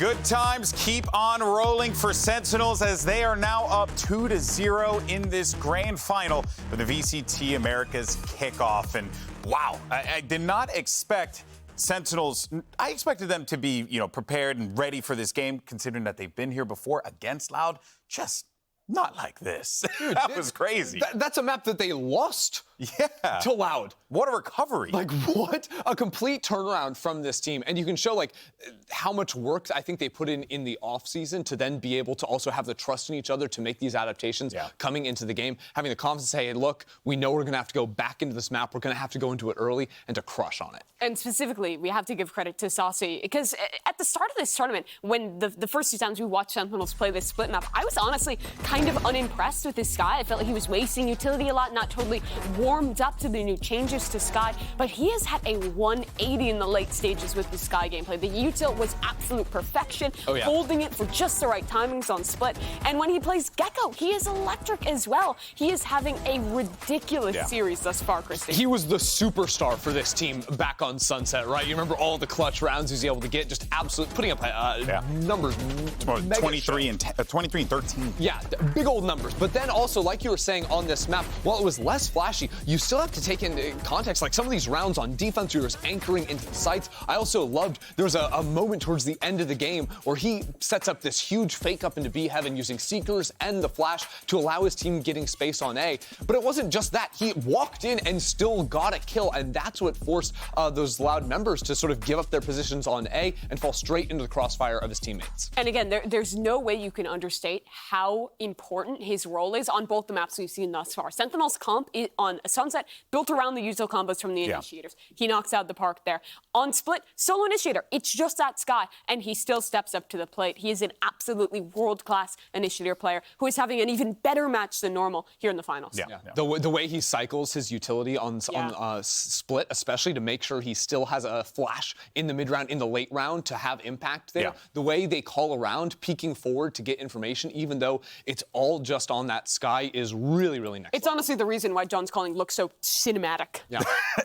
good times keep on rolling for Sentinels as they are now up 2-0 in this grand final for the VCT Americas Kickoff. And wow, I did not expect Sentinels. I expected them to be, prepared and ready for this game, considering that they've been here before against Loud. Just not like this. Dude, that was crazy. That's a map that they lost to Loud. What a recovery. Like, what? A complete turnaround from this team. And you can show, how much work I think they put in the offseason to then be able to also have the trust in each other to make these adaptations coming into the game, having the confidence to say, hey, look, we know we're going to have to go back into this map. We're going to have to go into it early and to crush on it. And specifically, we have to give credit to Saucy, because at the start of this tournament, when the first two times we watched Sentinels play this split map, I was honestly kind of unimpressed with this Sky. I felt like he was wasting utility a lot, not totally warmed up to the new changes to Sky, but he has had a 180 in the late stages with the Sky gameplay. The util was absolute perfection, holding it for just the right timings on split. And when he plays Gecko, he is electric as well. He is having a ridiculous series thus far, Christy. He was the superstar for this team back on Sunset, right? You remember all the clutch rounds he was able to get, just absolute putting up numbers. 23 and 13. Yeah, big old numbers. But then also, like you were saying on this map, while it was less flashy, you still have to take into context, like some of these rounds on defense, you were anchoring into the sites. I also loved, there was a moment towards the end of the game where he sets up this huge fake up into B heaven using Seekers and the flash to allow his team getting space on A. But it wasn't just that. He walked in and still got a kill, and that's what forced those Loud members to sort of give up their positions on A and fall straight into the crossfire of his teammates. And again, there's no way you can understate how important his role is on both the maps we've seen thus far. Sentinel's comp on Sunset built around the util combos from the initiators. He knocks out the park there. On split, solo initiator, it's just that Sky, and he still steps up to the plate. He is an absolutely world-class initiator player who is having an even better match than normal here in the finals. The way he cycles his utility on split, especially to make sure he still has a flash in the mid-round, in the late round to have impact there. The way they call around, peeking forward to get information, even though it's all just on that Sky, is really, really next It's level. honestly the reason why John's calling looks so cinematic. Yeah.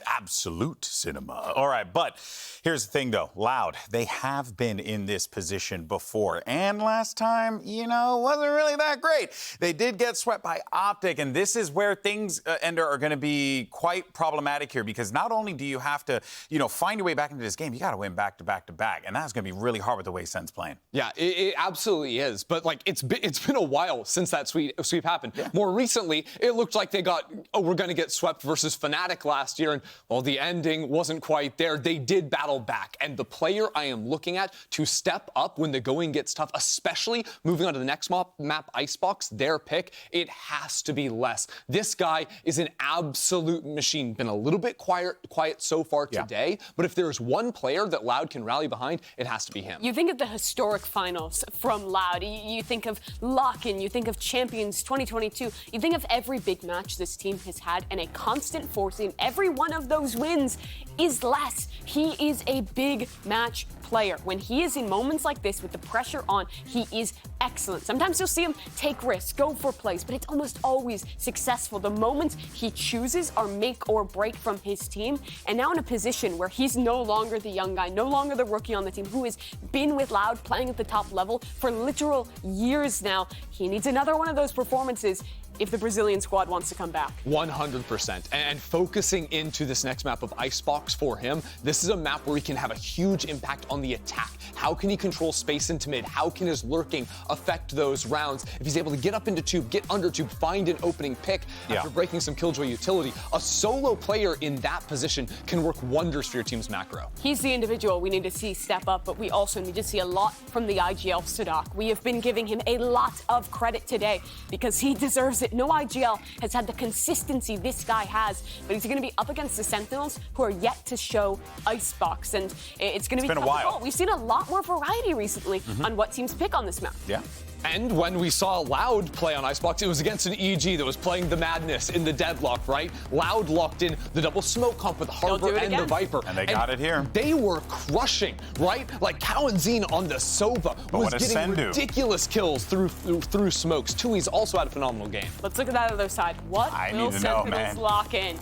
Absolute cinema. All right, but here's the thing, though. Loud, they have been in this position before. And last time, wasn't really that great. They did get swept by Optic, and this is where things, Ender, are going to be quite problematic here, because not only do you have to, find your way back into this game, you got to win back to back to back, and that's going to be really hard with the way Sen's playing. Yeah, it absolutely is. But, it's been a while since that sweep happened. Yeah. More recently, it looked like they we're going to get swept versus Fnatic last year, and, well, the ending wasn't quite there. They did battle back, and the player I am looking at to step up when the going gets tough, especially moving on to the next map, Icebox, their pick, it has to be Les. This guy is an absolute machine. Been a little bit quiet so far today, but if there's one player that Loud can rally behind, it has to be him. You think of the historic finals from Loud. You think of Luck, and you think of Champions 2022. You think of every big match this team has had, and a constant force in every one of those wins is Les. He is a big match player. When he is in moments like this with the pressure on, he is excellent. Sometimes you'll see him take risks, go for plays, but it's almost always successful. The moments he chooses are make or break from his team. And now in a position where he's no longer the young guy, no longer the rookie on the team, who has been with Loud playing at the top level for literal years now, he needs another one of those performances if the Brazilian squad wants to come back. 100%. And focusing into this next map of Icebox for him, this is a map where he can have a huge impact on the attack. How can he control space into mid? How can his lurking affect those rounds? If he's able to get up into tube, get under tube, find an opening pick after breaking some Killjoy utility, a solo player in that position can work wonders for your team's macro. He's the individual we need to see step up, but we also need to see a lot from the IGL Sadak. We have been giving him a lot of credit today because he deserves it. No IGL has had the consistency this guy has, but he's going to be up against the Sentinels, who are yet to show Icebox, and it's going to be been a while. We've seen a lot more variety recently on what teams pick on this map. Yeah. And when we saw Loud play on Icebox, it was against an EG that was playing the madness in the deadlock, right? Loud locked in the double smoke comp with Harbor and the Viper. And they got it here. They were crushing, right? Like Cow and Zine on the Sova was getting ridiculous kills through smokes. Tui's also had a phenomenal game. Let's look at that other side. What will Sentinels lock in?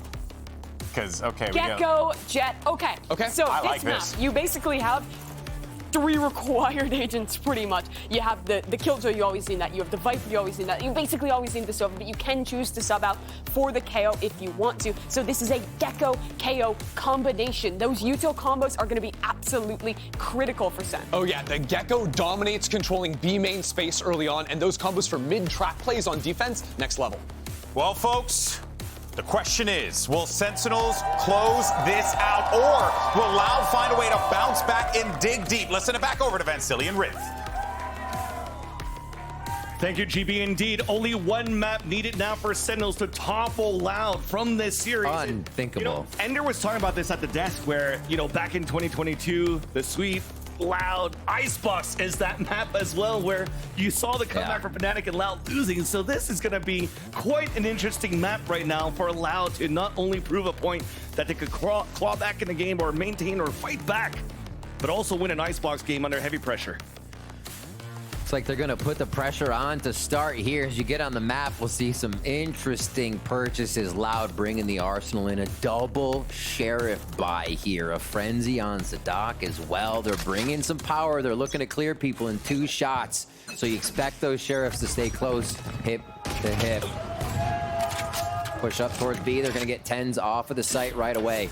Because, Gecko, Jet, okay. Okay. So I this like map, this. you basically have 3 required agents pretty much. You have the Killjoy, you always need that. You have the Viper, you always need that. You basically always need the Sova, but you can choose to sub out for the KO if you want to. So this is a Gecko KO combination. Those util combos are going to be absolutely critical for Sen. Oh yeah, the Gecko dominates controlling B main space early on, and those combos for mid-trap plays on defense, next level. Well, folks, the question is, will Sentinels close this out, or will Loud find a way to bounce back and dig deep? Let's send it back over to Vansili and Riv. Thank you, GB. Indeed, only one map needed now for Sentinels to topple Loud from this series. Unthinkable. You know, Ender was talking about this at the desk where, you know, back in 2022, the sweep, Loud, Icebox is that map as well, where you saw the comeback for Fnatic and Loud losing. So this is going to be quite an interesting map right now for Loud to not only prove a point that they could claw back in the game or maintain or fight back, but also win an Icebox game under heavy pressure. It's like they're gonna put the pressure on to start here. As you get on the map, we'll see some interesting purchases. Loud bringing the arsenal in, a double Sheriff buy here, a frenzy on Zadok as well. They're bringing some power. They're looking to clear people in 2 shots. So you expect those Sheriffs to stay close, hip to hip. Push up towards B. They're gonna get 10s off of the site right away.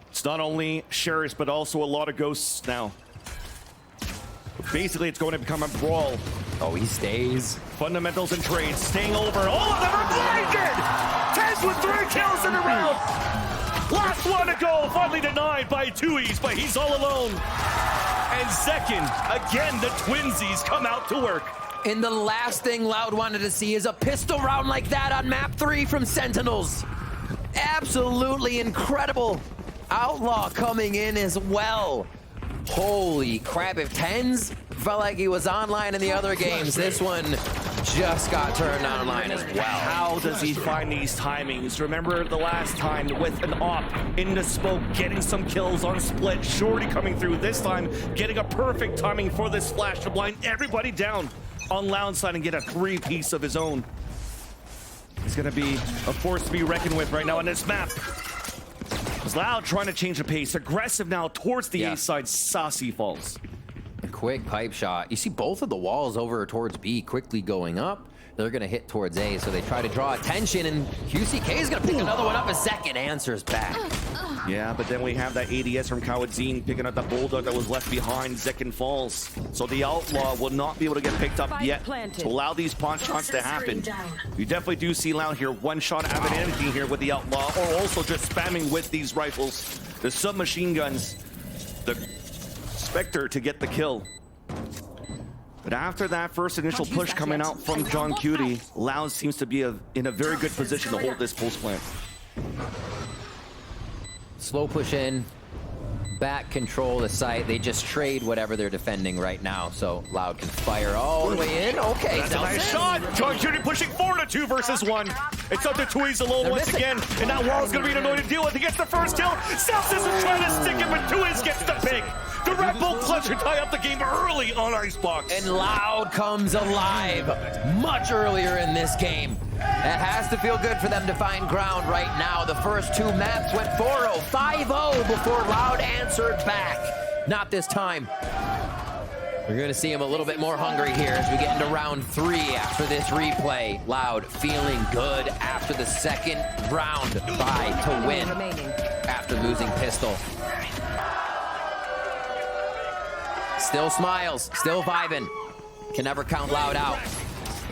It's not only Sheriffs, but also a lot of Ghosts now. Basically, it's going to become a brawl. Oh, he stays. Fundamentals and trades staying over. All of them are blinded! Tez with 3 kills in a round! Last one to go, finally denied by Tui's, but he's all alone. And second, again, the twinsies come out to work. And the last thing Loud wanted to see is a pistol round like that on map 3 from Sentinels. Absolutely incredible. Outlaw coming in as well. Holy crap, if 10s felt like he was online in the other games, this one just got turned online as well. How does he find these timings? Remember the last time with an op in the smoke, getting some kills on split, Shorty coming through. This time, getting a perfect timing for this flash to blind everybody down on Loud side and get a 3-piece of his own. He's gonna be a force to be reckoned with right now on this map. Loud trying to change the pace, aggressive now towards the A side. Saucy falls. A quick pipe shot. You see both of the walls over towards B quickly going up. They're going to hit towards A, so they try to draw attention, and QCK is going to pick another one up. A second answers back. Yeah, but then we have that ADS from Kawadzine picking up the Bulldog that was left behind. Zekin falls. So the Outlaw will not be able to get picked up yet to allow these pawn shots to happen. You definitely do see Loud here. One shot having anything here with the Outlaw, or also just spamming with these rifles. The submachine guns. The Spectre to get the kill. But after that first initial push coming out from John Cutie, Loud seems to be in a very good position to hold this post plant. Slow push in, back control the site. They just trade whatever they're defending right now, so Loud can fire all the way in. Okay, that's a nice shot. John Cutie pushing 4-2 versus 1. It's up to Tui's alone once again, and that wall's gonna be an annoying to deal with. He gets the first kill. Celsius is trying to stick it, but Tui's gets the pick. The Red Bull clutch to tie up the game early on Icebox. And Loud comes alive much earlier in this game. That has to feel good for them to find ground right now. The first 2 maps went 4-0, 5-0 before Loud answered back. Not this time. We're going to see him a little bit more hungry here as we get into round 3 after this replay. Loud feeling good after the second round bye to win after losing pistol. Still smiles, still vibing. Can never count Loud out.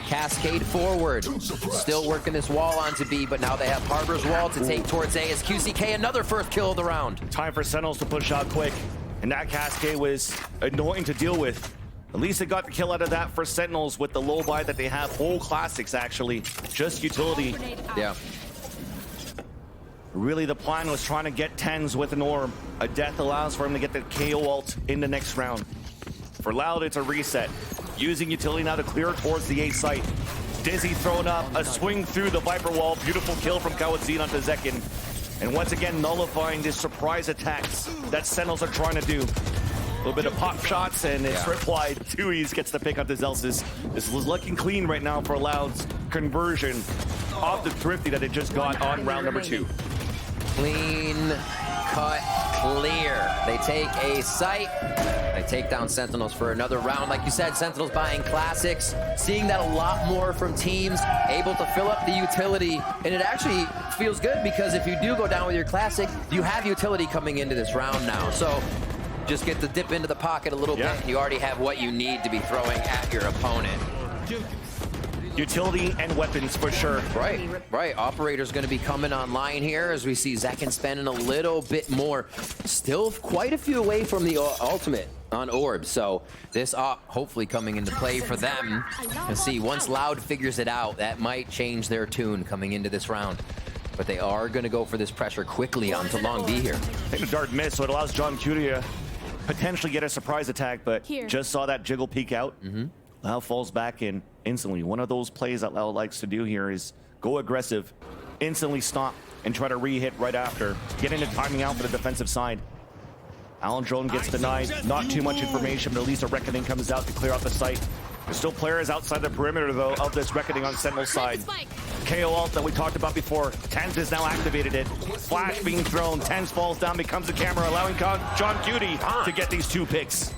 Cascade forward. Still working this wall onto B, but now they have Harbor's wall to take towards A as QCK another first kill of the round. Time for Sentinels to push out quick. And that Cascade was annoying to deal with. At least they got the kill out of that for Sentinels with the low buy that they have. Whole classics, actually. Just utility. Yeah. Really, the plan was trying to get 10s with an orb. A death allows for him to get the KO ult in the next round. For Loud, it's a reset. Using utility now to clear towards the A site. Dizzy thrown up, a swing through the Viper wall. Beautiful kill from Kawadzine onto Zekin. And once again, nullifying the surprise attacks that Sentinels are trying to do. A little bit of pop shots, and it's replied. Tui's gets the pick on the Zelsis. This is looking clean right now for Loud's conversion of the Thrifty that it just got on round number 2. Clean cut clear. They take a site. They to take down Sentinels for another round. Like you said, Sentinels buying classics, seeing that a lot more from teams, able to fill up the utility. And it actually feels good because if you do go down with your classic, you have utility coming into this round now. So just get to dip into the pocket a little bit, and you already have what you need to be throwing at your opponent. Utility and weapons for sure. Right. Operator's going to be coming online here as we see Zekin spending a little bit more. Still quite a few away from the ultimate on Orb. So this op hopefully coming into play for them. And see, once Loud figures it out, that might change their tune coming into this round. But they are going to go for this pressure quickly onto Long B here. I think the dart missed, so it allows John Cutie to potentially get a surprise attack, but just saw that jiggle peek out. Lau falls back in instantly. One of those plays that Lau likes to do here is go aggressive, instantly stop, and try to re-hit right after. Get into timing out for the defensive side. Alan Drone gets denied. Not too much information, but at least a Reckoning comes out to clear out the site. There's still players outside the perimeter, though, of this Reckoning on Sentinel's side. KO ult that we talked about before. Tens has now activated it. Flash being thrown. Tens falls down, becomes the camera, allowing John Cutie to get these 2 picks.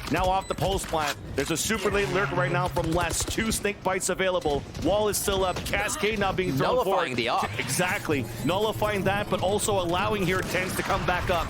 Now off the post plant. There's a super late lurk right now from Les. 2 snake bites available. Wall is still up. Cascade now being thrown forward. Nullifying the op. Exactly. Nullifying that, but also allowing here Tens to come back up.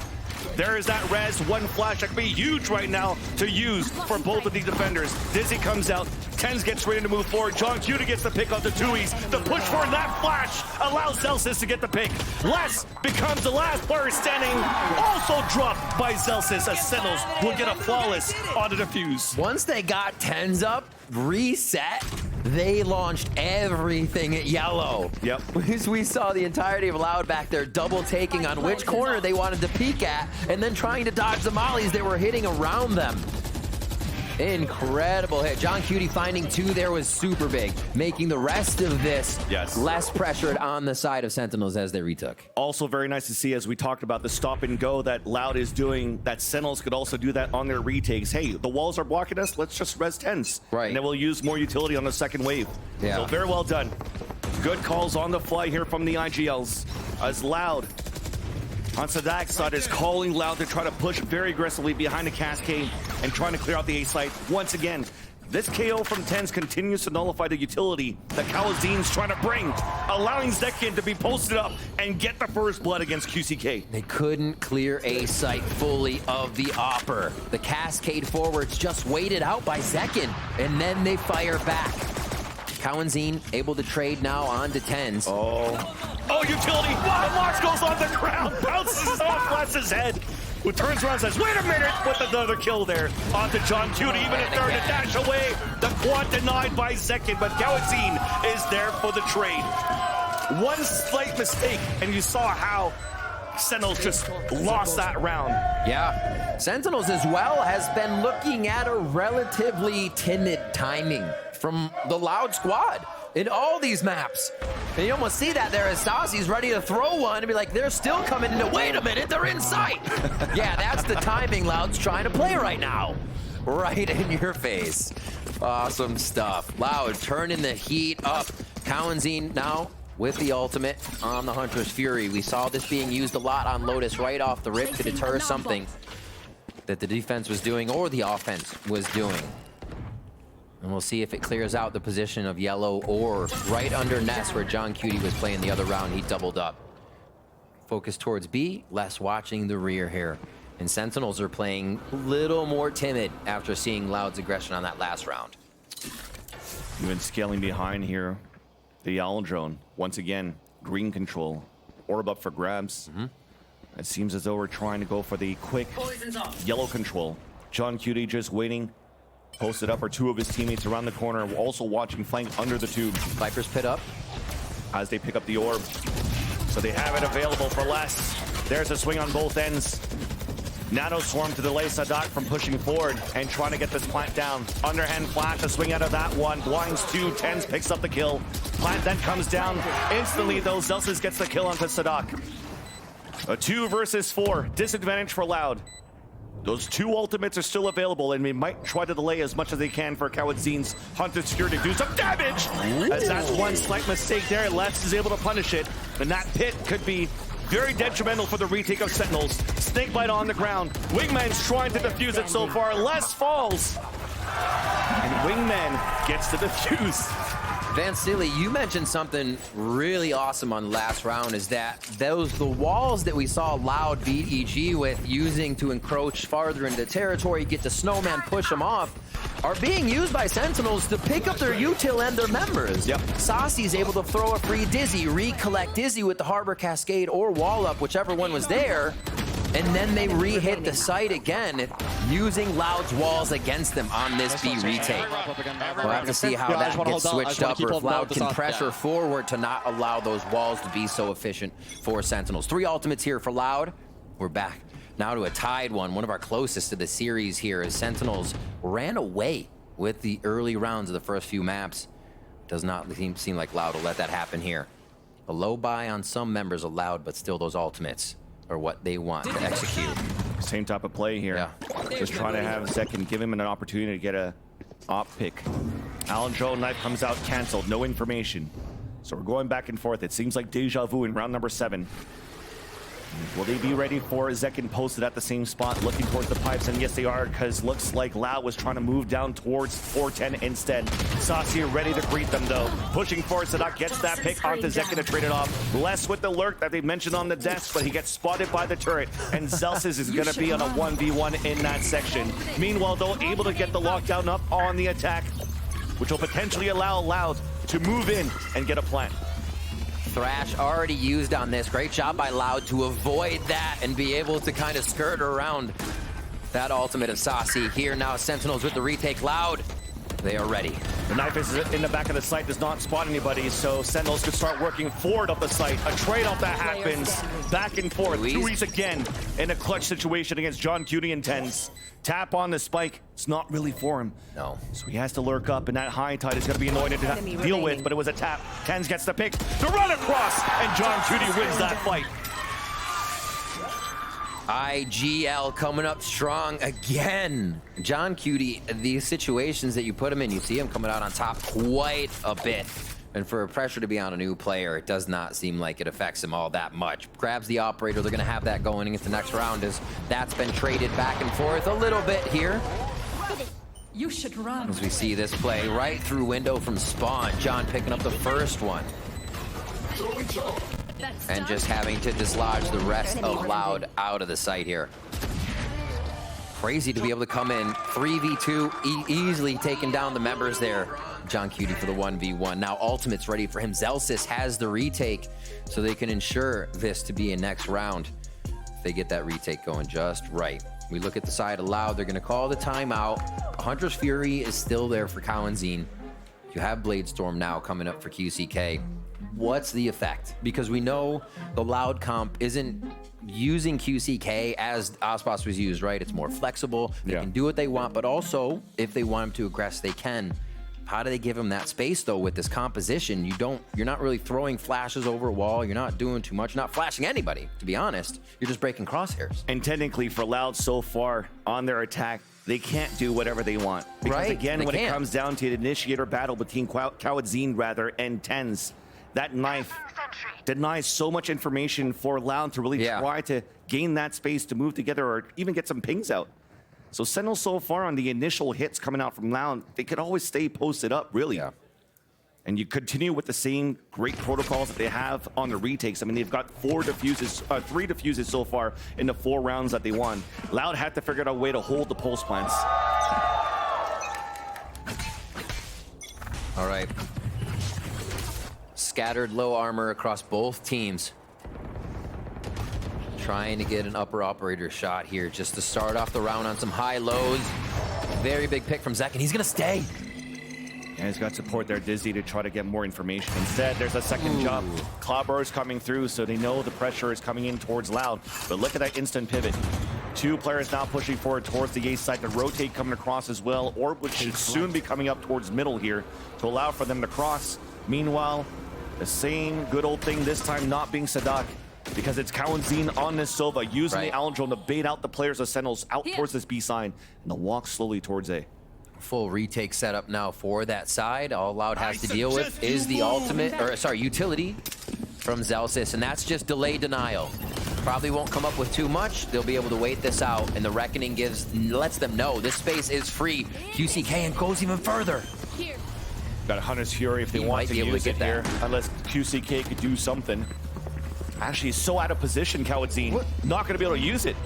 There is that res, 1 flash that could be huge right now to use for both of these defenders. Dizzy comes out, Tens gets ready to move forward. John Cutie gets the pick on the 2Es. The push for that flash allows Zelsis to get the pick. Les becomes the last player standing, also dropped by Zelsis as Sentinels will get a flawless on the defuse. Once they got Tens up, reset, they launched everything at yellow. Yep. We saw the entirety of Loud back there double taking on which corner they wanted to peek at and then trying to dodge the mollies they were hitting around them. Incredible hit. John Cutie finding 2 there was super big, making the rest of this less pressured on the side of Sentinels as they retook. Also very nice to see, as we talked about, the stop and go that Loud is doing, that Sentinels could also do that on their retakes. Hey, the walls are blocking us, let's just res Tens. Right. And then we'll use more utility on the second wave. Yeah. So very well done. Good calls on the fly here from the IGLs. As Loud on Sadak's side is calling Loud to try to push very aggressively behind the Cascade and trying to clear out the A site. Once again, this KO from Tens continues to nullify the utility that Kawazin's trying to bring, allowing Zekin to be posted up and get the first blood against QCK. They couldn't clear A site fully of the Opper. The Cascade forwards just waited out by Zekin, and then they fire back. Kawanzin able to trade now on to Tens. Oh, utility! The box goes on the ground, bounces off Les's head, who turns around and says, wait a minute, with another kill there onto John Cutie, even if they're to dash away. The quad denied by Zekin, but Kawanzin is there for the trade. One slight mistake, and you saw how Sentinels just lost that round. Yeah, Sentinels as well has been looking at a relatively timid timing from the Loud squad in all these maps. And you almost see that there as Stassi's ready to throw one and be like, they're still coming into, wait a minute, they're in sight. Yeah, that's the timing Loud's trying to play right now. Right in your face. Awesome stuff. Loud turning the heat up. Kawanzin now with the ultimate on the Hunter's Fury. We saw this being used a lot on Lotus right off the rip to deter something that the defense was doing or the offense was doing. And we'll see if it clears out the position of yellow or right under Ness where John Cutie was playing the other round. He doubled up. Focus towards B, less watching the rear here. And Sentinels are playing a little more timid after seeing Loud's aggression on that last round. Even scaling behind here, the Owl Drone. Once again, green control. Orb up for grabs. It seems as though we're trying to go for the quick yellow control. John Cutie just waiting. Posted up are 2 of his teammates around the corner, also watching flank under the tube. Viper's pit up. As they pick up the orb. So they have it available for less. There's a swing on both ends. Nano Swarm to delay Sadak from pushing forward and trying to get this plant down. Underhand flash, a swing out of that one. Blinds 2, Tens picks up the kill. Plant then comes down instantly, though. Zelsis gets the kill onto Sadak. A 2 versus 4. Disadvantage for Loud. Those 2 ultimates are still available, and we might try to delay as much as they can for Kawadzin's Hunter's Fury to do some damage. As that's one slight mistake there, Les is able to punish it. And that pit could be Very detrimental for the retake of Sentinels. Snakebite on the ground. Wingman's trying to defuse it so far. Les falls. And Wingman gets to defuse. Van Silly, you mentioned something really awesome on the last round, is that the walls that we saw Loud beat EG with, using to encroach farther into territory, get the snowman, push them off, are being used by Sentinels to pick up their util and their members. Yep. Saucy's able to throw a free Dizzy, recollect Dizzy with the Harbor Cascade or Wall Up, whichever one was there, and then they re-hit the site again, using Loud's walls against them on this B retake. We'll have to see how that gets switched up, or if Loud can pressure forward to not allow those walls to be so efficient for Sentinels. 3 ultimates here for Loud. We're back now to a tied one of our closest to the series here, as Sentinels ran away with the early rounds of the first few maps. Does not seem like Loud will let that happen here. A low buy on some members of Loud, but still those ultimates are what they want to execute. Same type of play here. Yeah. Just trying to have Zek give him an opportunity to get a op pick. Alendro knife comes out canceled, no information. So we're going back and forth. It seems like deja vu in round number 7. Will they be ready for Zekin posted at the same spot, looking towards the pipes? And yes, they are, because looks like Loud was trying to move down towards 410 instead. Saucy ready to greet them, though. Pushing forward, Sadak gets that pick onto Zekin to trade it off. Less with the lurk that they mentioned on the desk, but he gets spotted by the turret, and Zelsis is going to be on a 1v1 in that section. Meanwhile, though, able to get the lockdown up on the attack, which will potentially allow Loud to move in and get a plant. Thrash already used on this. Great job by Loud to avoid that and be able to kind of skirt around that ultimate of Saucy. Here now, Sentinels with the retake. Loud, they are ready. The knife is in the back of the site, does not spot anybody, so Sentinels could start working forward of the site. A trade-off that happens, back and forth. Tui's again in a clutch situation against John Cutie and Tens. Tap on the spike, it's not really for him. No. So he has to lurk up, and that high tide is going to be annoying to deal with, but it was a tap. Tens gets the pick, the run across, and John Cutie wins that fight. IGL coming up strong again. John Cutie, the situations that you put him in, you see him coming out on top quite a bit. And for pressure to be on a new player, it does not seem like it affects him all that much. Grabs the operator, they're gonna have that going into the next round, as that's been traded back and forth a little bit here. You should run. As we see this play right through window from Spawn. John picking up the first one. And just having to dislodge the rest of Loud out of the site here. Crazy to be able to come in 3v2, easily taking down the members there. John Cutie for the 1v1. Now ultimate's ready for him. Zelsis has the retake, so they can ensure this to be a next round if they get that retake going just right. We look at the side of Loud, they're gonna call the timeout. Hunter's Fury is still there for Cowanzine. You have Bladestorm now coming up for QCK. What's the effect? Because we know the Loud comp isn't using QCK as Ospas was used, right? It's more flexible. They can do what they want, but also if they want him to aggress, they can. How do they give him that space, though, with this composition? You're not really throwing flashes over a wall. You're not doing too much. You're not flashing anybody, to be honest. You're just breaking crosshairs. And technically, for Loud so far on their attack, they can't do whatever they want. Because again, when it comes down to the initiator battle between Kawadzine, and Tens, that knife denies so much information for Loud to really try to gain that space to move together or even get some pings out. So Sentinel so far on the initial hits coming out from Loud, they could always stay posted up, really. And you continue with the same great protocols that they have on the retakes. I mean, they've got 3 defuses so far in the 4 rounds that they won. Loud had to figure out a way to hold the pulse plants. All right. Scattered low armor across both teams. Trying to get an upper operator shot here just to start off the round on some high lows. Very big pick from Zek, and he's gonna stay. And he's got support there, Dizzy, to try to get more information. Instead, there's a second jump. Cloudburst is coming through, so they know the pressure is coming in towards Loud. But look at that instant pivot. 2 players now pushing forward towards the A side. The rotate coming across as well. Orb, which should soon be coming up towards middle here to allow for them to cross. Meanwhile, the same good old thing this time not being Sadak, because it's Cowanzine on this Sova, using the Alendro to bait out the players of Sentinels out towards this B sign, and they'll walk slowly towards A. Full retake setup now for that side. All Loud has to deal with is the ultimate, or sorry, utility. from Zelsis, and that's just delay denial. Probably won't come up with too much. They'll be able to wait this out, and the Reckoning lets them know this space is free. QCK and goes even further. Got a Hunter's Fury if they want to use it here, unless QCK could do something. Actually, he's so out of position, Kawadzin. Not going to be able to use it.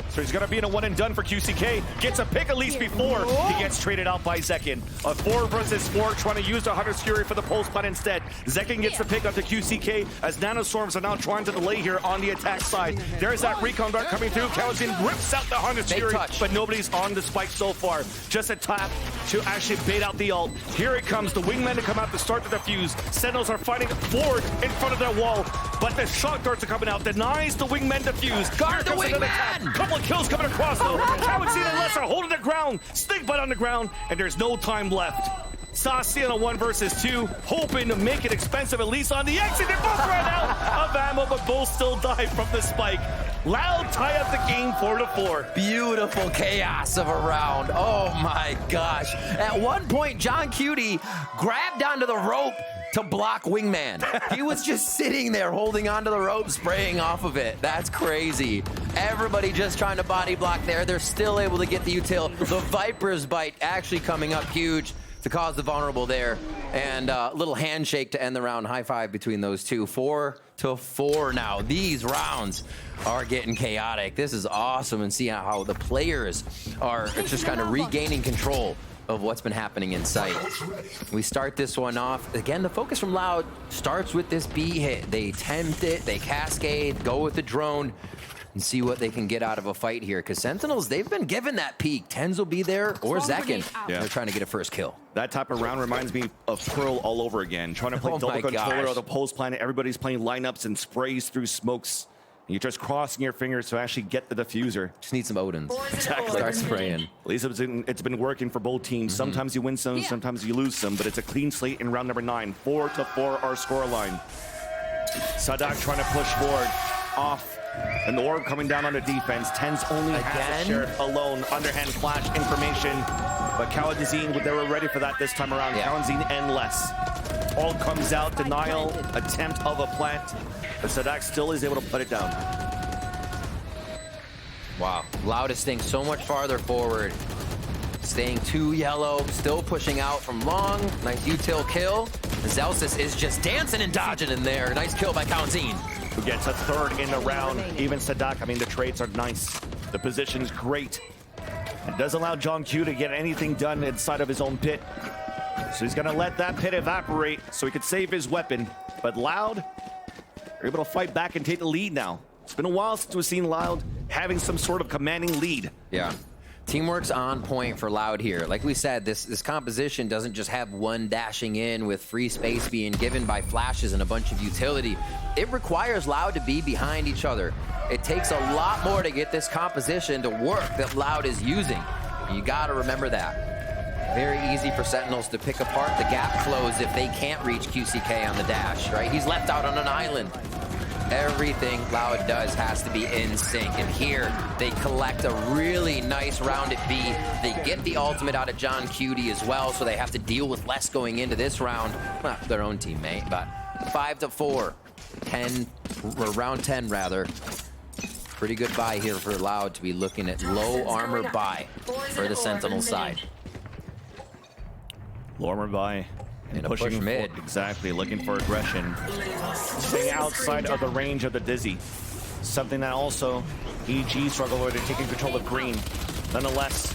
So he's going to be in a one and done for QCK. Gets a pick at least before he gets traded out by Zekin. A 4 versus 4, trying to use the Hunter's Fury for the post plant instead. Zekin gets the pick up to QCK as Nanoswarms are now trying to delay here on the attack side. There's that recon dart coming through. Kawadzin rips out the Hunter's Fury, but nobody's on the spike so far. Just a tap to actually bait out the ult. Here it comes, the wingmen to come out to start the defuse. Sentinels are fighting forward in front of their wall, but the shock darts are coming out. Denies the wingmen defuse. Guard the wingman! Couple of kills coming across though. Kawadzin and Les are holding the ground. Snake bite on the ground, and there's no time left. Saucy on a 1 versus 2, hoping to make it expensive, at least on the exit. They both ran out of ammo, but both still die from the spike. Loud tie up the game 4-4. Beautiful chaos of a round. Oh my gosh. At one point, John Cutie grabbed onto the rope to block Wingman. He was just sitting there holding onto the rope, spraying off of it. That's crazy. Everybody just trying to body block there. They're still able to get the util. The Viper's Bite actually coming up huge to cause the vulnerable there. And a little handshake to end the round. High five between those two. 4-4 now. These rounds are getting chaotic. This is awesome, and see how the players are just kind of regaining control of what's been happening in sight. We start this one off. Again, the focus from Loud starts with this B hit. They tempt it, they cascade, go with the drone, and see what they can get out of a fight here. Because Sentinels, they've been given that peek. Tens will be there, or Zekin. They're trying to get a first kill. That type of round reminds me of Pearl all over again. Trying to play double controller of the post planet. Everybody's playing lineups and sprays through smokes. You're just crossing your fingers to actually get the diffuser. Just need some Odins. Exactly. Start spraying. At least it's been working for both teams. Sometimes you win some, sometimes you lose some, but it's a clean slate in round number 9. 4-4 our scoreline. Sadak trying to push forward off. And the orb coming down on the defense. Tens only has a sheriff alone. Underhand flash information. But Kawadzin, they were ready for that this time around. Kawadzin and less. All comes out. Denial. Attempt of a plant. But Sadak still is able to put it down. Wow. Loud is staying so much farther forward. Staying too yellow. Still pushing out from long. Nice util kill. Zelsis is just dancing and dodging in there. Nice kill by Kawadzin. Who gets a 3rd in the round. Even Sadak, I mean, the trades are nice. The position's great. It does allow John Q to get anything done inside of his own pit. So he's gonna let that pit evaporate so he could save his weapon. But Loud, they're able to fight back and take the lead now. It's been a while since we've seen Loud having some sort of commanding lead. Yeah. Teamwork's on point for Loud here. Like we said, this composition doesn't just have one dashing in with free space being given by flashes and a bunch of utility. It requires Loud to be behind each other. It takes a lot more to get this composition to work that Loud is using. You gotta remember that. Very easy for Sentinels to pick apart the gap close if they can't reach QCK on the dash, right? He's left out on an island. Everything Loud does has to be in sync, and here they collect a really nice round at B. They get the ultimate out of John Cutie as well, so they have to deal with less going into this round. Well, their own teammate, but 5-4, 10, or round 10 rather. Pretty good buy here for Loud to be looking at low armor buy for the Sentinel side. Low armor buy. And push mid. Exactly, looking for aggression. Staying outside of the range of the Dizzy. Something that also EG struggled with in taking control of green. Nonetheless,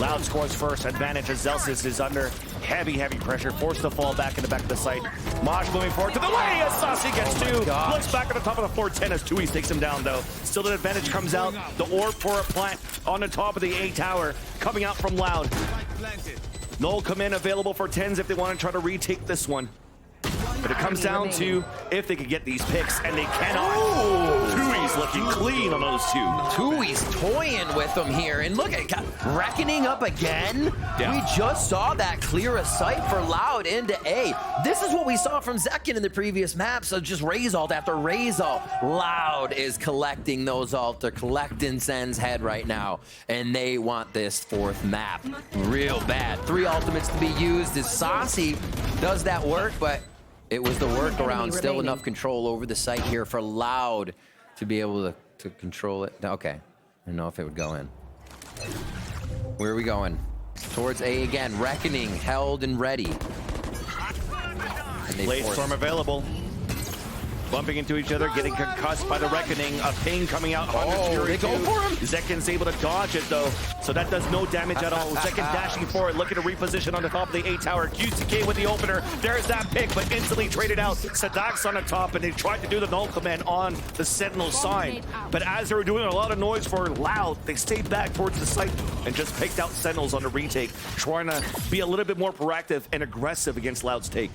Loud scores first. Advantage as Zelsis is under heavy pressure. Forced to fall back in the back of the site. Mosh moving forward to the way as Saucy gets 2. Looks back at the top of the 410 as Tui takes him down though. Still an advantage comes out. The orb for a plant on the top of the A tower coming out from Loud. Null come in available for Tens if they want to try to retake this one. But it comes down to if they could get these picks, and they cannot. Tui's looking clean on those 2. Tui's toying with them here, and look at Reckoning up again. Yeah. We just saw that clear a sight for Loud into A. This is what we saw from Zekin in the previous map, so just raise ult after raise ult. Loud is collecting those ult. They're collecting Sen's head right now, and they want this 4th map real bad. 3 ultimates to be used as Saucy does that work, but It was the workaround. enemy Still remaining. enough control over the site here for Loud to be able to control it. Okay. I don't know if it would go in. Where are we going? Towards A again. Reckoning held and ready. And they Blade forced- Storm available. Bumping into each other, getting concussed by the Reckoning. A ping coming out. Oh, they go for him. Zekken's able to dodge it, though, so that does no damage at all. Zekken dashing forward, looking to reposition on the top of the A tower. QCK with the opener. There's that pick, but instantly traded out. Sadak's on the top, and they tried to do the null command on the Sentinel side. But as they were doing a lot of noise for Loud, they stayed back towards the site and just picked out Sentinels on the retake, trying to be a little bit more proactive and aggressive against Loud's take.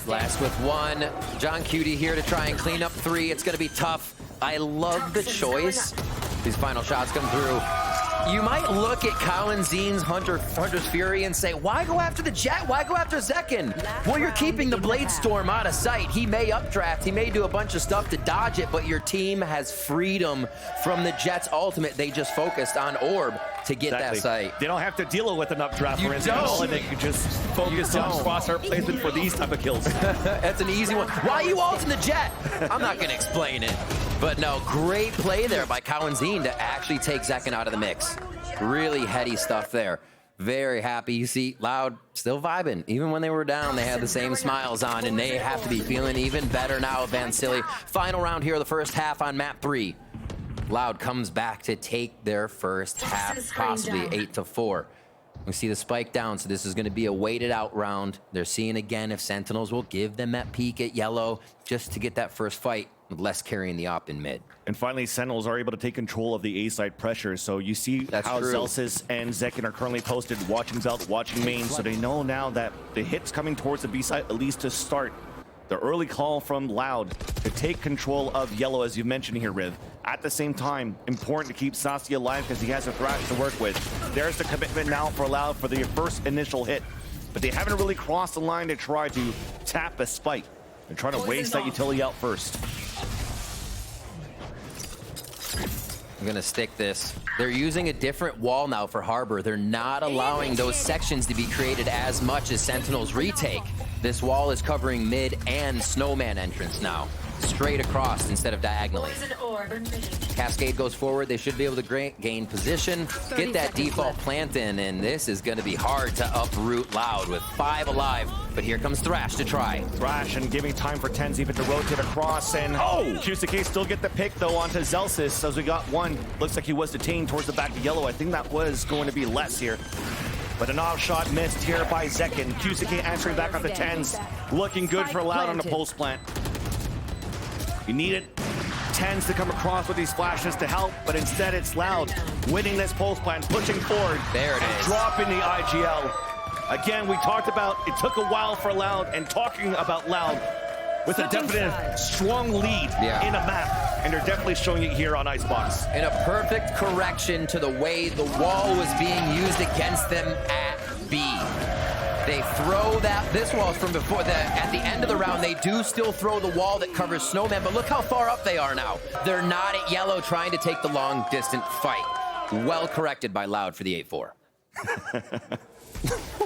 Last with one. John Cutie here to try and clean up 3. It's going to be tough. I love the choice. These final shots come through. You might look at Colin Zeen's Hunter's Fury and say, why go after the Jet? Why go after Zekken? Well, you're keeping the Blade Storm out of sight. He may updraft. He may do a bunch of stuff to dodge it, but your team has freedom from the Jet's ultimate. They just focused on Orb to get that site. They don't have to deal with an updraft, You for instance. don't. And they can just focus on crosshair placement for these type of kills. That's an easy one. Why are you ulting the Jet? I'm not going to explain it. But no, great play there by Colin Zeen to actually take Zekken out of the mix. Really heady stuff there. Very happy. You see Loud still vibing. Even when they were down, they had the same smiles on, and they have to be feeling even better now, Van Silly. Final round here of the first half on map 3. Loud comes back to take their first half, possibly 8-4. We see the spike down, so this is going to be a weighted out round. They're seeing again if Sentinels will give them that peek at yellow just to get that first fight with less carrying the op in mid. And finally, Sentinels are able to take control of the A-side pressure. So you see how true. Zelsis and Zekken are currently posted, watching belt, watching main. So they know now that the hit's coming towards the B side, at least to start. The early call from Loud to take control of yellow, as you mentioned here, Riv. At the same time, important to keep Sasuke alive because he has a thrash to work with. There's the commitment now for Loud for the first initial hit. But they haven't really crossed the line to try to tap a spike. They're trying to waste that utility out first. I'm gonna stick this. They're using a different wall now for Harbor. They're not allowing those sections to be created as much as Sentinels retake. This wall is covering mid and Snowman entrance now. Straight across instead of diagonally. Cascade goes forward. They should be able to gain position, get that default plant in, and this is going to be hard to uproot Loud with 5 alive. But here comes Thrash to try. Thrash and giving time for Tens even to rotate across, and QCK still get the pick though onto Zelsis as we got one. Looks like he was detained towards the back of yellow. I think that was going to be less here. But an off shot missed here by Zekken. QCK answering back on the Tens. Looking good for Loud on the post plant. You needed Tens to come across with these flashes to help, but instead it's Loud winning this pulse plan, pushing forward. There it is. Dropping the IGL. Again, we talked about it took a while for Loud, and talking about Loud with a definite strong lead in a map, and they're definitely showing it here on Icebox. And a perfect correction to the way the wall was being used against them at B. They throw this wall from before. At the end of the round, they do still throw the wall that covers Snowman, but look how far up they are now. They're not at yellow trying to take the long distant fight. Well corrected by Loud for the 8-4.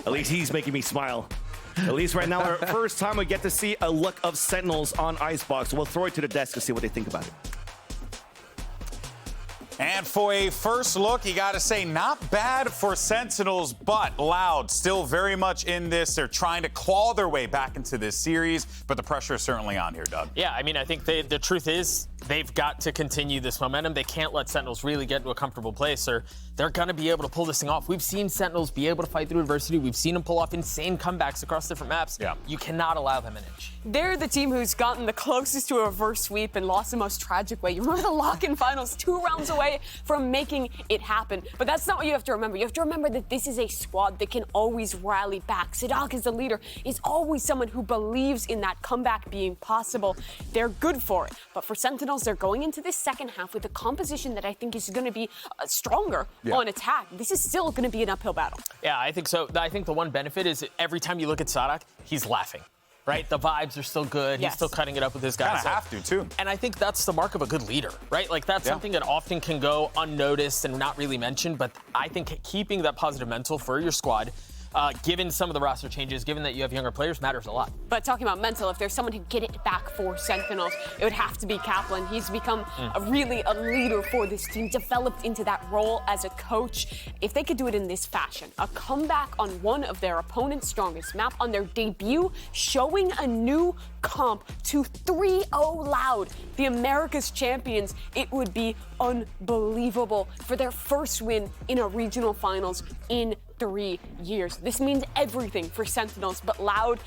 At least he's making me smile. At least right now, our first time we get to see a look of Sentinels on Icebox. We'll throw it to the desk to see what they think about it. And for a first look, you got to say, not bad for Sentinels, but Loud still very much in this. They're trying to claw their way back into this series, but the pressure is certainly on here, Doug. Yeah, I mean, I think the truth is they've got to continue this momentum. They can't let Sentinels really get to a comfortable place, or they're going to be able to pull this thing off. We've seen Sentinels be able to fight through adversity. We've seen them pull off insane comebacks across different maps. Yeah. You cannot allow them an inch. They're the team who's gotten the closest to a reverse sweep and lost the most tragic way. You remember the lock-in finals, 2 rounds away from making it happen. But that's not what you have to remember. You have to remember that this is a squad that can always rally back. Sadak is the leader, is always someone who believes in that comeback being possible. They're good for it. But for Sentinels, they're going into this second half with a composition that I think is going to be stronger on attack. This is still going to be an uphill battle. Yeah, I think so. I think the one benefit is every time you look at Sadak, he's laughing. Right? The vibes are still good. Yes. He's still cutting it up with his guys. Kind of have to, too. And I think that's the mark of a good leader, right? Like, that's something that often can go unnoticed and not really mentioned, but I think keeping that positive mental for your squad, given some of the roster changes, given that you have younger players, matters a lot. But talking about mental, if there's someone who get it back for Sentinels, it would have to be Kaplan. He's become a leader for this team, developed into that role as a coach. If they could do it in this fashion, a comeback on one of their opponent's strongest map on their debut, showing a new comp to 3-0 Loud, the America's champions, it would be unbelievable for their first win in a regional finals in 3 years. This means everything for Sentinels, but Loud,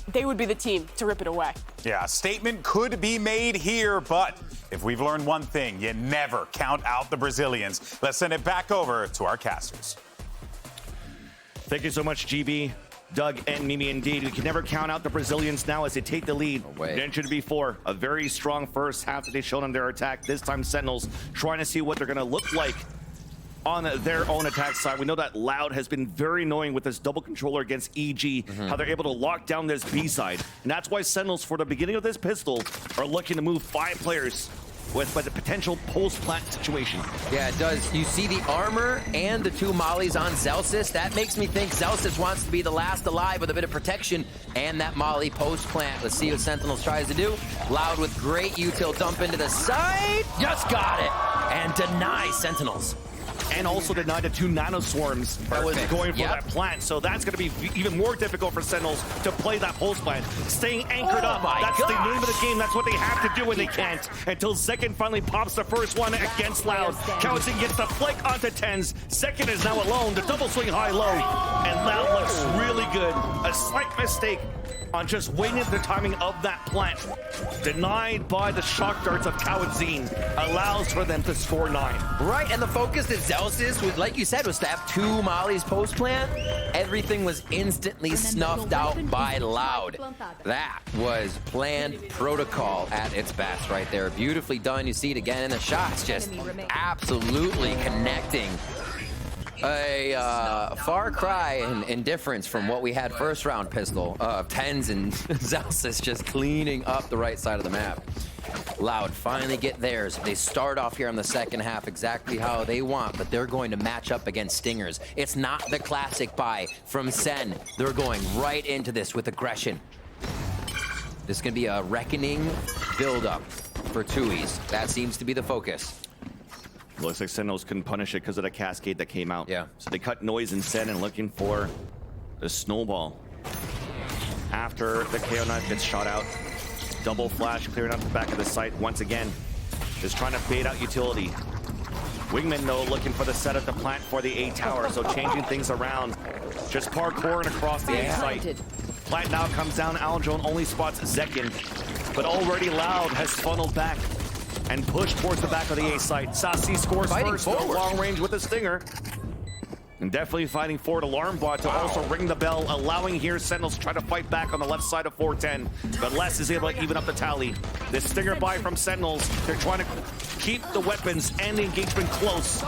they would be the team to rip it away. Yeah, a statement could be made here, but if we've learned one thing, you never count out the Brazilians. Let's send it back over to our casters. Thank you so much, GB, Doug, and Mimi. Indeed, we can never count out the Brazilians now as they take the lead. Mentioned before, a very strong first half that they've shown on their attack. This time, Sentinels trying to see what they're going to look like on their own attack side. We know that Loud has been very annoying with this double controller against EG, how they're able to lock down this B side. And that's why Sentinels, for the beginning of this pistol, are looking to move 5 players with the potential post-plant situation. Yeah, it does. You see the armor and the 2 mollies on Zelsis. That makes me think Zelsis wants to be the last alive with a bit of protection and that molly post-plant. Let's see what Sentinels tries to do. Loud with great util dump into the side. Just got it. And deny Sentinels. And also denied the 2 nano swarms that was going for that plant. So that's going to be even more difficult for Sentinels to play that pulse plant. Staying anchored up. That's the name of the game. That's what they have to do when they can't. Until Zekin finally pops the first one against Loud. Counting gets the flick onto Tens. Zekin is now alone. The double swing high-low. And Loud looks really good. A slight mistake on just waiting the timing of that plant. Denied by the shock darts of Kawadzin. Allows for them to score 9. Right, and the focus that Zelsis, like you said, was to have 2 mollies post-plant. Everything was instantly snuffed out by Loud. That was planned protocol at its best right there. Beautifully done. You see it again in the shots, just absolutely connecting. A far cry in difference from what we had first round pistol. Tens and Zelsis just cleaning up the right side of the map. Loud finally get theirs. They start off here in the second half exactly how they want, but they're going to match up against Stingers. It's not the classic buy from Sen. They're going right into this with aggression. This is going to be a reckoning build-up for Tui's. That seems to be the focus. Looks like Sentinels couldn't punish it because of the cascade that came out. Yeah. So they cut noise and Sen and looking for the snowball. After the KO knife gets shot out, double flash clearing out the back of the site once again. Just trying to bait out utility. Wingman, though, looking for the set of the plant for the A tower, so changing things around. Just parkouring across the A site. Plant now comes down. Aldrone only spots Zekin, but already Loud has funneled back and pushed towards the back of the A site. Sasi scores first, long range with a stinger. And definitely fighting forward. Alarm bot to also ring the bell, allowing here Sentinels to try to fight back on the left side of 410. But Les is able to even up the tally. This stinger buy from Sentinels. They're trying to keep the weapons and the engagement close.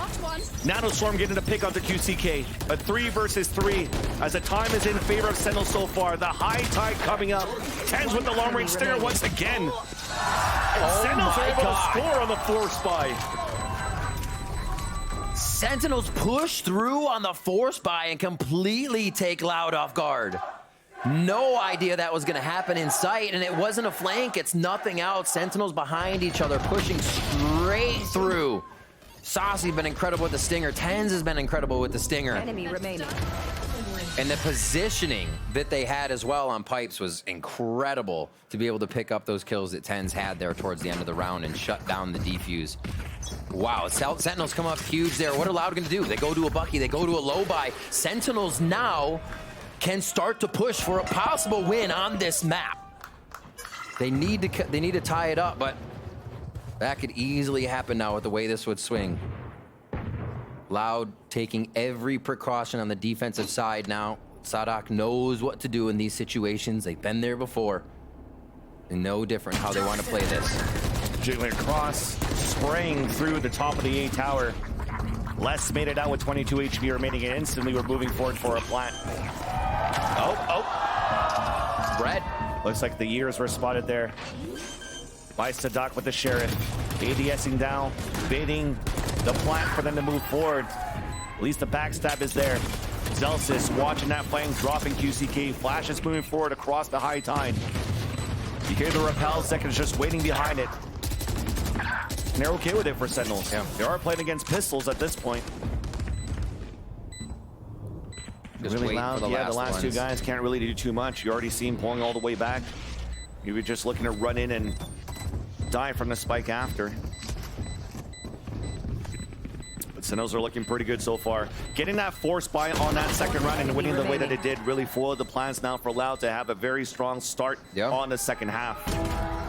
Nanoswarm getting a pick onto QCK. A 3 versus 3 as the time is in favor of Sentinels so far. The high tide coming up. Tens with the long range stinger once again. And Sentinels are able to score on the force buy. Sentinels push through on the force buy and completely take Loud off guard. No idea that was going to happen in sight, and it wasn't a flank. It's nothing else. Sentinels behind each other, pushing straight through. Saucy's been incredible with the stinger. Tens has been incredible with the stinger. Enemy remaining. And the positioning that they had as well on pipes was incredible to be able to pick up those kills that Tens had there towards the end of the round and shut down the defuse. Wow, Sentinels come up huge there. What are Loud going to do? They go to a Bucky, they go to a low buy. Sentinels now can start to push for a possible win on this map. They need to tie it up, but that could easily happen now with the way this would swing. Loud taking every precaution on the defensive side now. Sadak knows what to do in these situations. They've been there before. And no different how they want to play this. Jiggling across, spraying through the top of the A tower. Les made it out with 22 HP remaining, and instantly we're moving forward for a plant. Brett. Looks like the years were spotted there. By Sadak with the Sheriff. ADSing down, baiting the plant for them to move forward. At least the backstab is there. Zelsis watching that flame, dropping QCK. Flash is moving forward across the high tide. You hear the repel, Zekin's just waiting behind it. And they're okay with it for Sentinels. Yeah. They are playing against pistols at this point. Just really loud. for The last two guys can't really do too much. You already see him pulling all the way back. You were just looking to run in and die from the spike after. But Sentinels are looking pretty good so far. Getting that force buy on that second round and winning the way that it did really foiled the plans now for Loud to have a very strong start on the second half.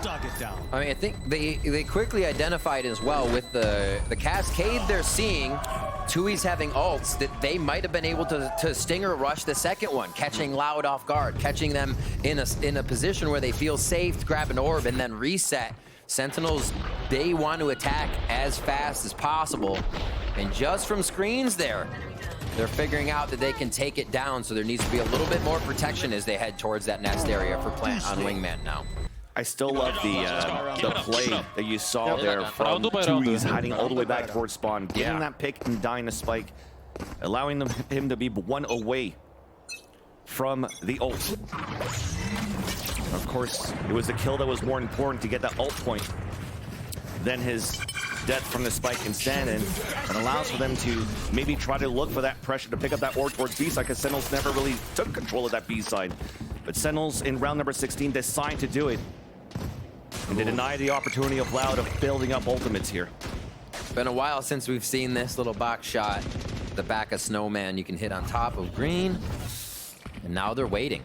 Dog it down. I mean, I think they quickly identified as well with the cascade they're seeing. Tui's having ults that they might have been able to stinger rush the second one, catching Loud off guard, catching them in a position where they feel safe, grab an orb, and then reset. Sentinels, they want to attack as fast as possible. And just from screens there, they're figuring out that they can take it down, so there needs to be a little bit more protection as they head towards that nest area for plant on Wingman now. I still love the play that you saw there from Tui's hiding all the way back towards spawn, getting that pick and dying to spike, allowing him to be one away from the ult. Of course, it was the kill that was more important to get that ult point than his death from the spike instead, and it allows for them to maybe try to look for that pressure to pick up that orb towards B-side, because Sentinels never really took control of that B-side. But Sentinels in round number 16 decide to do it. And they deny the opportunity of Loud of building up ultimates here. Been a while since we've seen this little box shot. The back of Snowman, you can hit on top of green. And now they're waiting.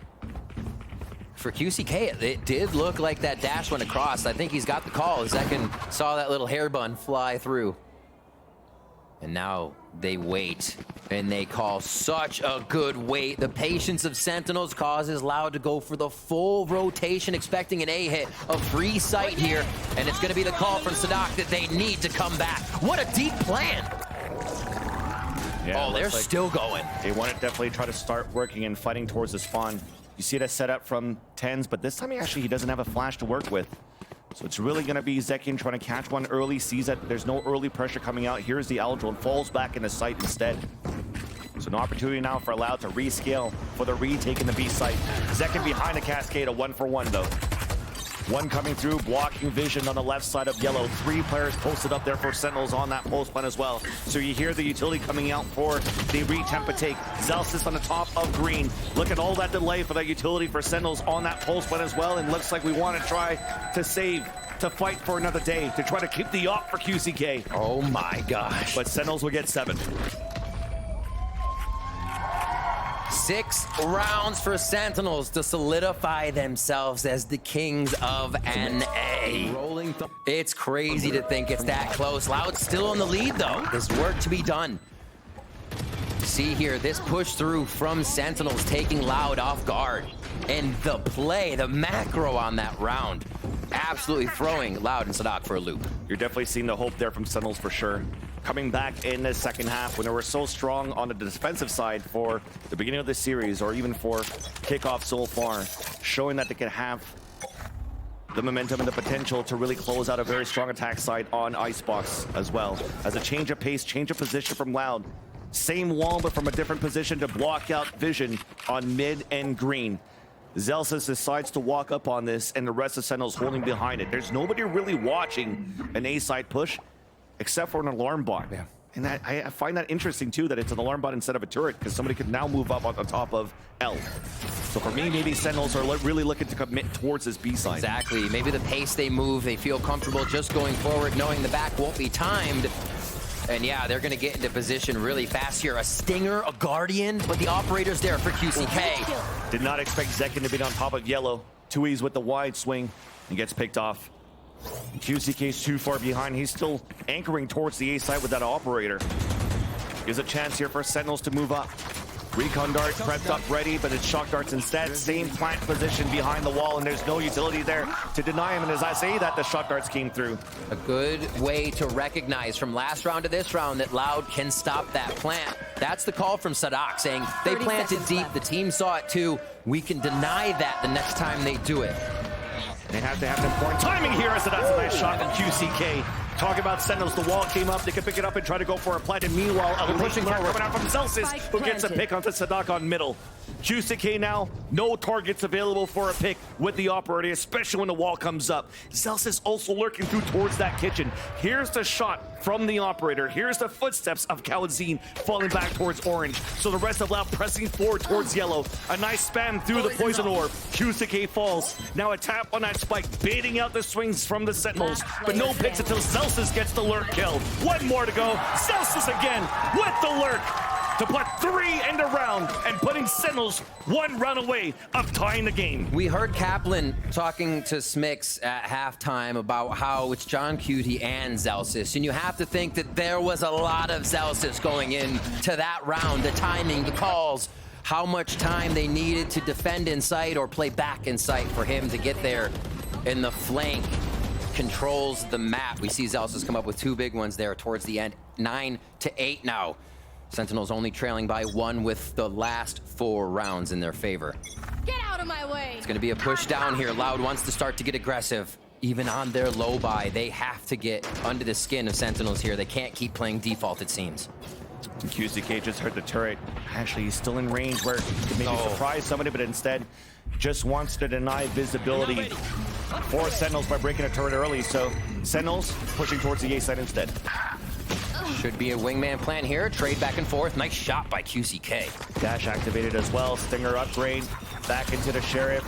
For QCK, it did look like that dash went across. I think he's got the call. Zekin saw that little hair bun fly through. And now they wait, and they call such a good wait. The patience of Sentinels causes Loud to go for the full rotation, expecting an A hit, a free sight here, and it's gonna be the call from Sadak that they need to come back. What a deep plan. Yeah, they're still going. They want to definitely try to start working and fighting towards the spawn. You see that setup from Tens, but this time he doesn't have a flash to work with. So it's really going to be Zekin trying to catch one early, sees that there's no early pressure coming out. Here's the Eldril and falls back into sight instead. So an opportunity now for Loud to rescale for the retake in the B site. Zekin behind the cascade, a 1-for-1 though. One coming through, blocking vision on the left side of yellow. 3 players posted up there for Sentinels on that post plan as well. So you hear the utility coming out for the retempo take. Zelsis on the top of green. Look at all that delay for that utility for Sentinels on that post plan as well. And looks like we want to try to save, to fight for another day, to try to keep the op for QCK. Oh my gosh. But Sentinels will get 7. 6 rounds for Sentinels to solidify themselves as the kings of NA. It's crazy to think it's that close. Loud's still in the lead though. There's work to be done. See here, this push through from Sentinels taking Loud off guard. And the play, the macro on that round, absolutely throwing Loud and Sadak for a loop. You're definitely seeing the hope there from Sentinels for sure. Coming back in the second half when they were so strong on the defensive side for the beginning of the series, or even for Kickoff so far, showing that they can have the momentum and the potential to really close out a very strong attack side on Icebox as well. As a change of pace, change of position from Loud. Same wall, but from a different position to block out vision on mid and green. Zelsis decides to walk up on this, and the rest of Sentinels holding behind it. There's nobody really watching an A-side push, except for an alarm bot. Yeah. And I find that interesting too, that it's an alarm bot instead of a turret, because somebody could now move up on top of L. So for me, maybe Sentinels are really looking to commit towards this B side. Exactly. Maybe the pace they move, they feel comfortable just going forward, knowing the back won't be timed. And yeah, they're gonna get into position really fast here. A Stinger, a Guardian, but the operator's there for QCK. Did not expect Zekin to be on top of yellow. Tui's with the wide swing and gets picked off. QCK's too far behind. He's still anchoring towards the A side with that operator. Gives a chance here for Sentinels to move up. Recon dart prepped up ready, but it's shock darts instead. Same plant position behind the wall, and there's no utility there to deny him. And as I say that, the shock darts came through. A good way to recognize from last round to this round that Loud can stop that plant. That's the call from Sadak, saying they planted deep. The team saw it too. We can deny that the next time they do it. They have to have the important timing here, as that's a nice shot from QCK. Talking about Sentinels, the wall came up. They can pick it up and try to go for a plant. And meanwhile, a pushing forward coming out from Celsius, who gets a pick onto Sadak on middle. QCK now, no targets available for a pick with the operator, especially when the wall comes up. Celsius also lurking through towards that kitchen. Here's the shot from the operator. Here's the footsteps of Khaledzine falling back towards orange. So the rest of Loud pressing forward towards yellow. A nice spam through the poison orb. QCK falls. Now a tap on that spike, baiting out the swings from the Sentinels. But no picks until Celsius gets the lurk kill. One more to go. Celsius again with the lurk to put 3 in the round and putting Sentinels 1 round away of tying the game. We heard Kaplan talking to Smix at halftime about how it's John Cutie and Celsius, and you have to think that there was a lot of Celsius going into that round, the timing, the calls, how much time they needed to defend in sight or play back in sight for him to get there in the flank. Controls the map. We see Celsius come up with 2 big ones there towards the end. 9-8 now. Sentinels only trailing by 1 with the last 4 rounds in their favor. Get out of my way! It's going to be a push down here. Loud wants to start to get aggressive. Even on their low buy, they have to get under the skin of Sentinels here. They can't keep playing default, it seems. QCK just heard the turret. Actually, he's still in range where he could maybe surprise somebody, but instead just wants to deny visibility for Sentinels by breaking a turret early. So Sentinels pushing towards the A side instead. Should be a wingman plan here. Trade back and forth. Nice shot by QCK. Dash activated as well. Stinger upgrade. Back into the Sheriff.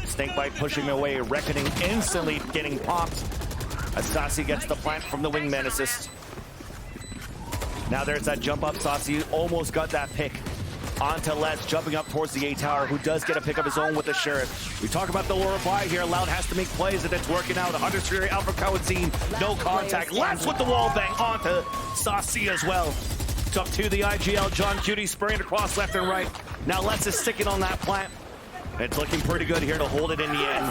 Snakebite pushing away. Reckoning instantly getting popped. Asasi gets the plant from the wingman assist. Now there's that jump up. Sasi almost got that pick. Onto Les, jumping up towards the A tower, who does get a pick of his own with the Sheriff. We talk about the lower buy here. Loud has to make plays, and it's working out. 100 straight out from Khaledzine. No contact. Les with the wall bang onto Sasi as well. It's up to the IGL. John Cutie spraying across left and right. Now Les is sticking on that plant. It's looking pretty good here to hold it in the end.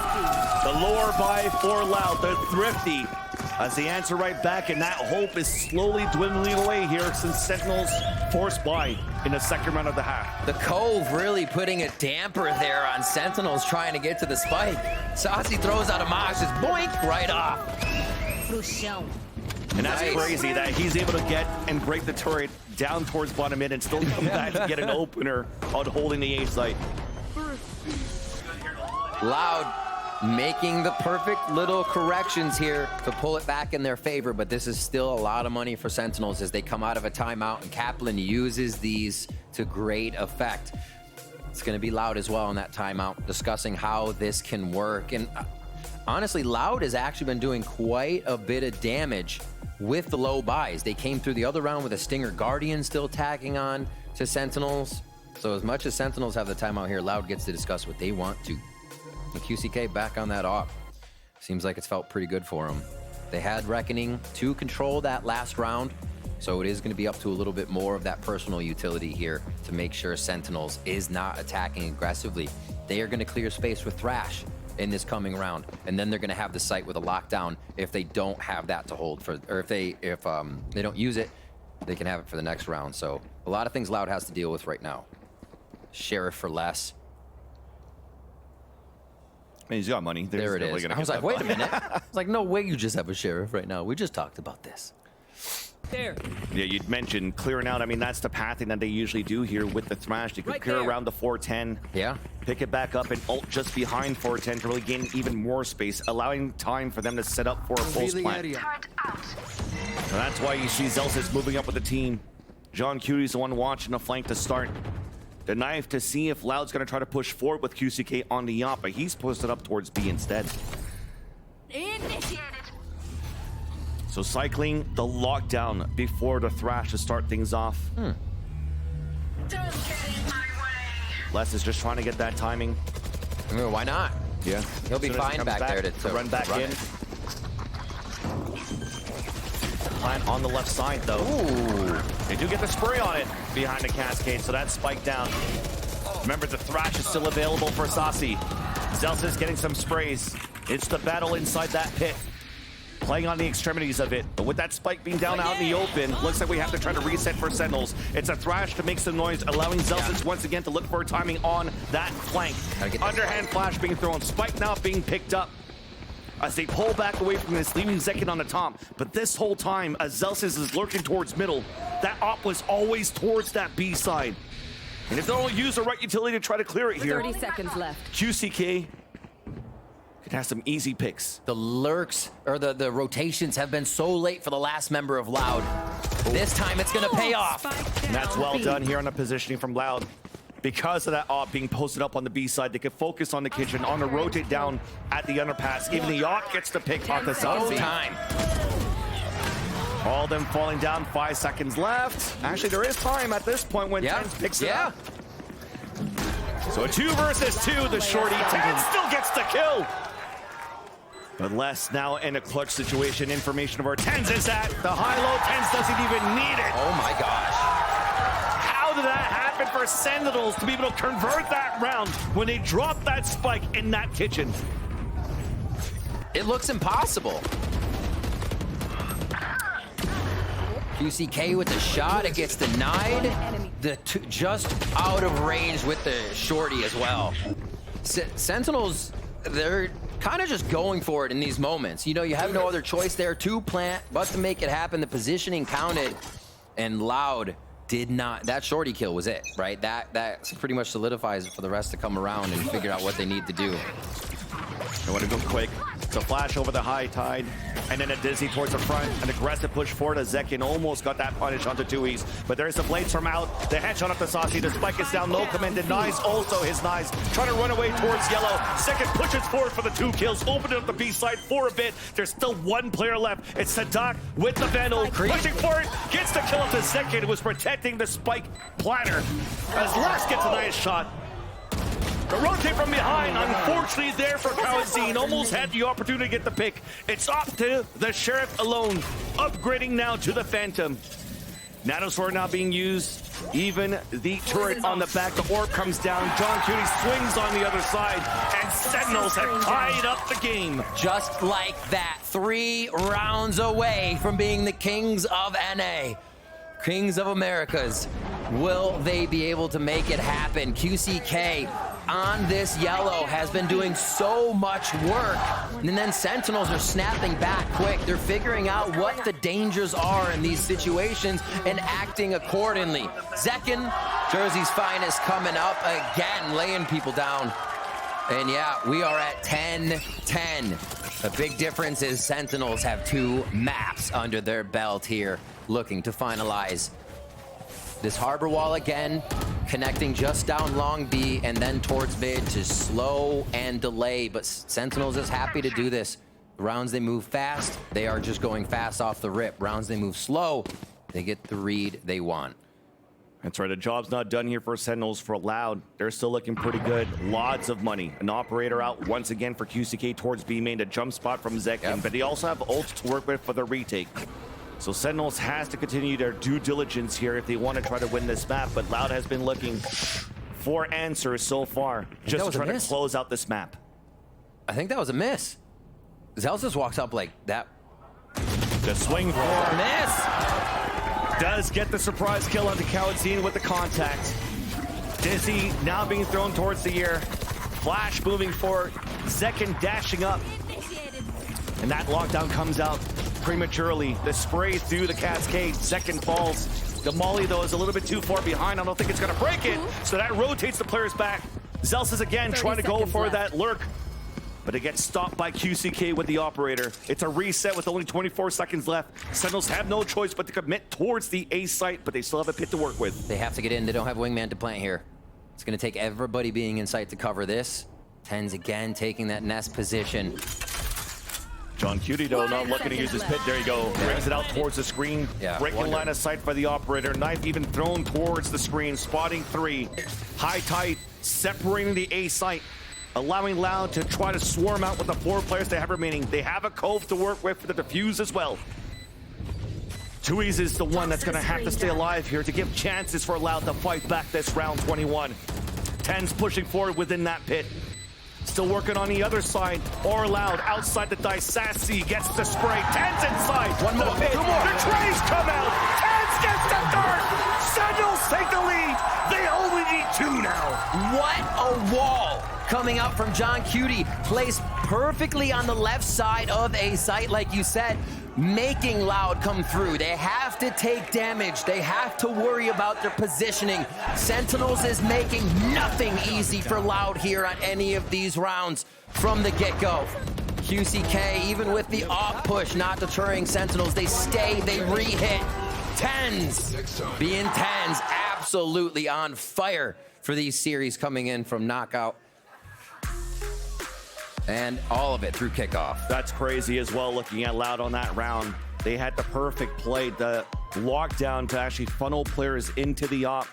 The lower buy for Loud. They're thrifty as they answer right back, and that hope is slowly dwindling away here since Sentinels forced buy in the second round of the half. The Cove really putting a damper there on Sentinels trying to get to the spike. Sasi throws out a Mosh, just boink, right off. And that's crazy that he's able to get and break the turret down towards bottom mid and still come back to get an opener on holding the A site. Loud making the perfect little corrections here to pull it back in their favor, but this is still a lot of money for Sentinels as they come out of a timeout, and Kaplan uses these to great effect. It's going to be Loud as well in that timeout, discussing how this can work. And honestly, Loud has actually been doing quite a bit of damage with the low buys. They came through the other round with a Stinger Guardian still tagging on to Sentinels. So as much as Sentinels have the timeout here, Loud gets to discuss what they want to. And QCK back on that op. Seems like it's felt pretty good for them. They had Reckoning to control that last round, so it is going to be up to a little bit more of that personal utility here to make sure Sentinels is not attacking aggressively. They are going to clear space with Thrash in this coming round, and then they're going to have the site with a lockdown if they don't have that to hold for, or if they don't use it, they can have it for the next round. So a lot of things Loud has to deal with right now. Sheriff for less. He's got money. There it is. I was like, wait a minute. I was like, no way you just have a Sheriff right now. We just talked about this. There. Yeah, you'd mentioned clearing out. I mean, that's the pathing that they usually do here with the Thrash. They could clear around the 410. Yeah. Pick it back up and ult just behind 410 to really gain even more space, allowing time for them to set up for a pulse plant. So that's why you see Celsius moving up with the team. John Cutie's the one watching the flank to start. The knife to see if Loud's going to try to push forward with QCK on the yacht, but he's posted up towards B instead. Initiated. So cycling the lockdown before the Thrash to start things off. Don't get in my way. Les is just trying to get that timing. I mean, why not? Yeah. He'll be fine back there to run back in. it. Plant on the left side, though. Ooh. They do get the spray on it behind the cascade, so that's spiked down. Remember, the Thrash is still available for Sasi. Celsius getting some sprays. It's the battle inside that pit. Playing on the extremities of it. But with that spike being down out in the open, looks like we have to try to reset for Sentinels. It's a Thrash to make some noise, allowing Celsius once again to look for timing on that flank. Underhand flash being thrown. Spike now being picked up. as they pull back away from this, leaving Zekin on the top. But this whole time, as Zelsis is lurking towards middle, that op was always towards that B side. And if they don't use the right utility to try to clear it here, 30 seconds left. QCK could have some easy picks. The lurks, or the rotations have been so late for the last member of Loud. This time it's gonna pay off. And that's well done here on the positioning from Loud. Because of that op being posted up on the B side, they could focus on the kitchen, on the rotate down at the underpass. Even the op gets the pick off the south. No time. All of them falling down, 5 seconds left. Actually, there is time at this point when Tens picks it up. So a 2 versus 2, the shorty. Tens still gets the kill. But Les now in a clutch situation. Information of where Tens is at. The high-low, Tens doesn't even need it. Oh my gosh. How did that happen for Sentinels to be able to convert that round when they drop that spike in that kitchen? It looks impossible. QCK with the shot, it gets denied. Just out of range with the shorty as well. Sentinels, they're kind of just going for it in these moments. You know, you have no other choice there to plant, but to make it happen. The positioning counted, and Loud did not. That shorty kill was it, right? That pretty much solidifies it for the rest to come around and figure out what they need to do. They want to go quick. It's a flash over the high tide, and then a dizzy towards the front. An aggressive push forward as Zekin almost got that punish onto Tui's. But there's the blades from out. The headshot up to Saucy. The spike is down. No command denies also his knives. Trying to run away towards Yellow. Second pushes forward for the 2 kills. Opened up the B side for a bit. There's still 1 player left. It's Sadak with the Vandal. Pushing forward. Gets the kill up to Zekin, who was protecting the spike platter. As Les gets a nice shot. The rotate from behind, unfortunately there for Kawazine. Almost had the opportunity to get the pick. It's up to the Sheriff alone, upgrading now to the Phantom. Nanosword now being used. Even the turret on the back, the orb comes down. John Cutie swings on the other side, and Sentinels have tied up the game. Just like that, 3 rounds away from being the Kings of NA. Kings of Americas. Will they be able to make it happen? QCK on this Yellow has been doing so much work. And then Sentinels are snapping back quick. They're figuring out what the dangers are in these situations and acting accordingly. Zekin, Jersey's finest, coming up again, laying people down. And yeah, we are at 10-10. The big difference is Sentinels have 2 maps under their belt here, looking to finalize. This harbor wall again, connecting just down long B and then towards mid to slow and delay. But Sentinels is happy to do this. Rounds they move fast, they are just going fast off the rip. Rounds they move slow, they get the read they want. That's right, the job's not done here for Sentinels for Loud. They're still looking pretty good. Lots of money. An operator out once again for QCK towards B main, a jump spot from Zekin, but they also have ults to work with for the retake. So Sentinels has to continue their due diligence here if they want to try to win this map, but Loud has been looking for answers so far, just to try to close out this map. I think that was a miss. Zelsis walks up like that. The swing for Miss! does get the surprise kill onto Kawazine with the contact. Dizzy now being thrown towards the air. Flash moving forward. Zekin dashing up. And that lockdown comes out prematurely. The spray through the cascade. Zekin falls. The molly, though, is a little bit too far behind. I don't think it's going to break it. So that rotates the players back. Zelsis again trying to go for that lurk. But it gets stopped by QCK with the operator. It's a reset with only 24 seconds left. Sentinels have no choice but to commit towards the A site, but they still have a pit to work with. They have to get in. They don't have wingman to plant here. It's going to take everybody being in sight to cover this. Tens again taking that nest position. John Cutie, though, not looking to use his pit. There you go. Brings it out towards the screen. Breaking line of sight by the operator. Knife even thrown towards the screen. Spotting 3. High tide separating the A site. Allowing Loud to try to swarm out with the 4 players they have remaining. They have a cove to work with for the defuse as well. Tui's is the one that's going to have to stay alive here to give chances for Loud to fight back this round 21. Tens pushing forward within that pit. Still working on the other side. Or Loud outside the dice. Sassy gets the spray. Tens inside. One more. Pit. The trays come out. Tens gets the third. Sentinels take the lead. They only need 2 now. What a wall coming out from John Cutie, placed perfectly on the left side of a site, like you said, making Loud come through. They have to take damage. They have to worry about their positioning. Sentinels is making nothing easy for Loud here on any of these rounds from the get-go. QCK, even with the off push, not deterring Sentinels. They stay, they re-hit. Tens, being Tens, absolutely on fire for these series coming in from Knockout. And all of it through Kickoff. That's crazy as well, looking at Loud on that round. They had the perfect play, the lockdown to actually funnel players into the op.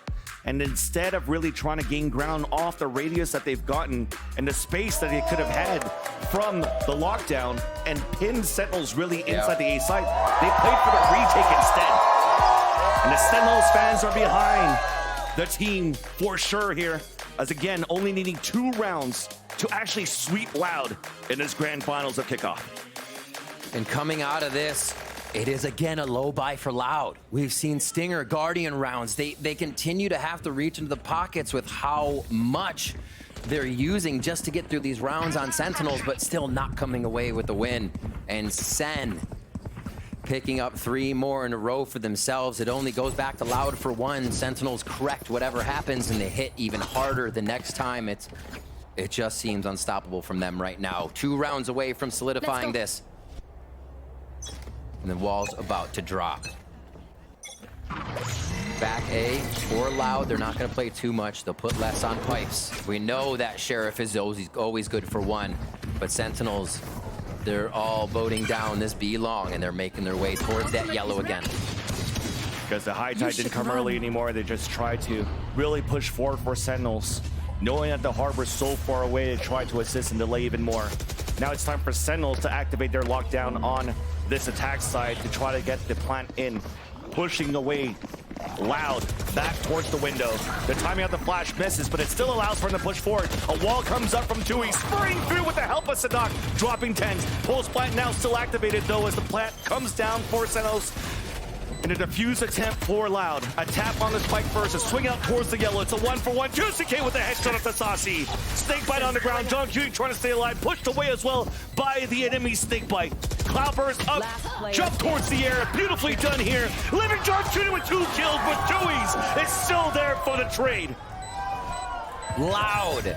And instead of really trying to gain ground off the radius that they've gotten and the space that they could have had from the lockdown and pinned Sentinels really inside the A site, they played for the retake instead. And the Sentinels fans are behind the team for sure here, as again, only needing 2 rounds to actually sweep Loud in this grand finals of Kickoff. And coming out of this, it is again a low buy for Loud. We've seen Stinger, Guardian rounds. They continue to have to reach into the pockets with how much they're using just to get through these rounds on Sentinels, but still not coming away with the win. And Sen picking up 3 more in a row for themselves. It only goes back to Loud for 1. Sentinels correct whatever happens, and they hit even harder the next time. It just seems unstoppable from them right now. 2 rounds away from solidifying this. And the wall's about to drop. Back A for Loud. They're not going to play too much. They'll put less on pipes. We know that Sheriff is always good for 1. But Sentinels, they're all voting down this B long, and they're making their way towards that yellow again. Because the high tide didn't come early anymore. They just tried to really push forward for Sentinels, knowing that the harbor's so far away to try to assist and delay even more. Now it's time for Sentinels to activate their lockdown on this attack side to try to get the plant in, pushing away Loud back towards the window. The timing of the flash misses, but it still allows for him to push forward. A wall comes up from Tui, spurring through with the help of Sadak, dropping 10s. Pulse plant now still activated though as the plant comes down for Sentinels. In a defuse attempt for Loud. A tap on the spike first, a swing out towards the yellow. It's a 1-for-1. QCK with a headshot of Tasasi. Snakebite on the ground. John Cutie trying to stay alive. Pushed away as well by the enemy Snakebite. Cloudburst up, jump towards the air. Beautifully done here. Living John Cutie with 2 kills, but Dewey's is still there for the trade. Loud.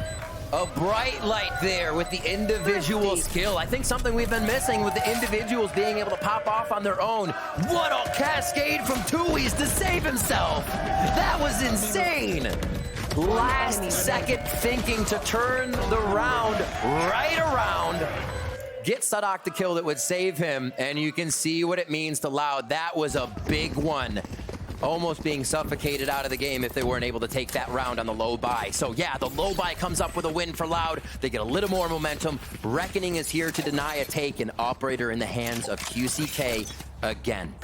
A bright light there with the individual skill. I think something we've been missing with the individuals being able to pop off on their own. What a cascade from Tui's to save himself. That was insane. Last second thinking to turn the round right around. Get Sadak the kill that would save him, and you can see what it means to Loud. That was a big one. Almost being suffocated out of the game if they weren't able to take that round on the low buy. So yeah, the low buy comes up with a win for Loud. They get a little more momentum. Reckoning is here to deny a take, an operator in the hands of QCK again.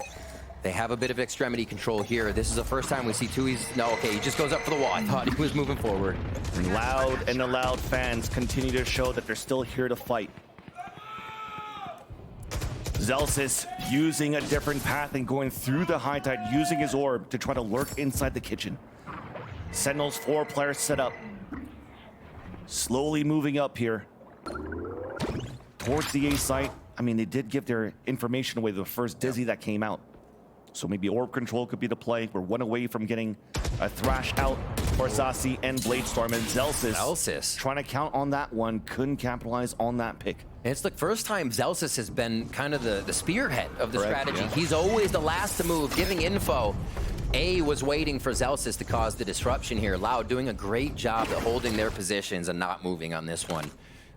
They have a bit of extremity control here. This is the first time we see Tui's. No, okay, he just goes up for the wall. I thought he was moving forward. And Loud and the Loud fans continue to show that they're still here to fight. Zelsis using a different path and going through the high tide, using his orb to try to lurk inside the kitchen. Sentinels 4 players set up. Slowly moving up here towards the A site. I mean, they did give their information away the first Dizzy that came out. So maybe orb control could be the play. We're 1 away from getting a thrash out for Sasi and Bladestorm, and Zelsis trying to count on that one, couldn't capitalize on that pick. It's the first time Zelsis has been kind of the spearhead of the strategy. Yeah. He's always the last to move, giving info. A was waiting for Zelsis to cause the disruption here. Loud doing a great job at holding their positions and not moving on this one.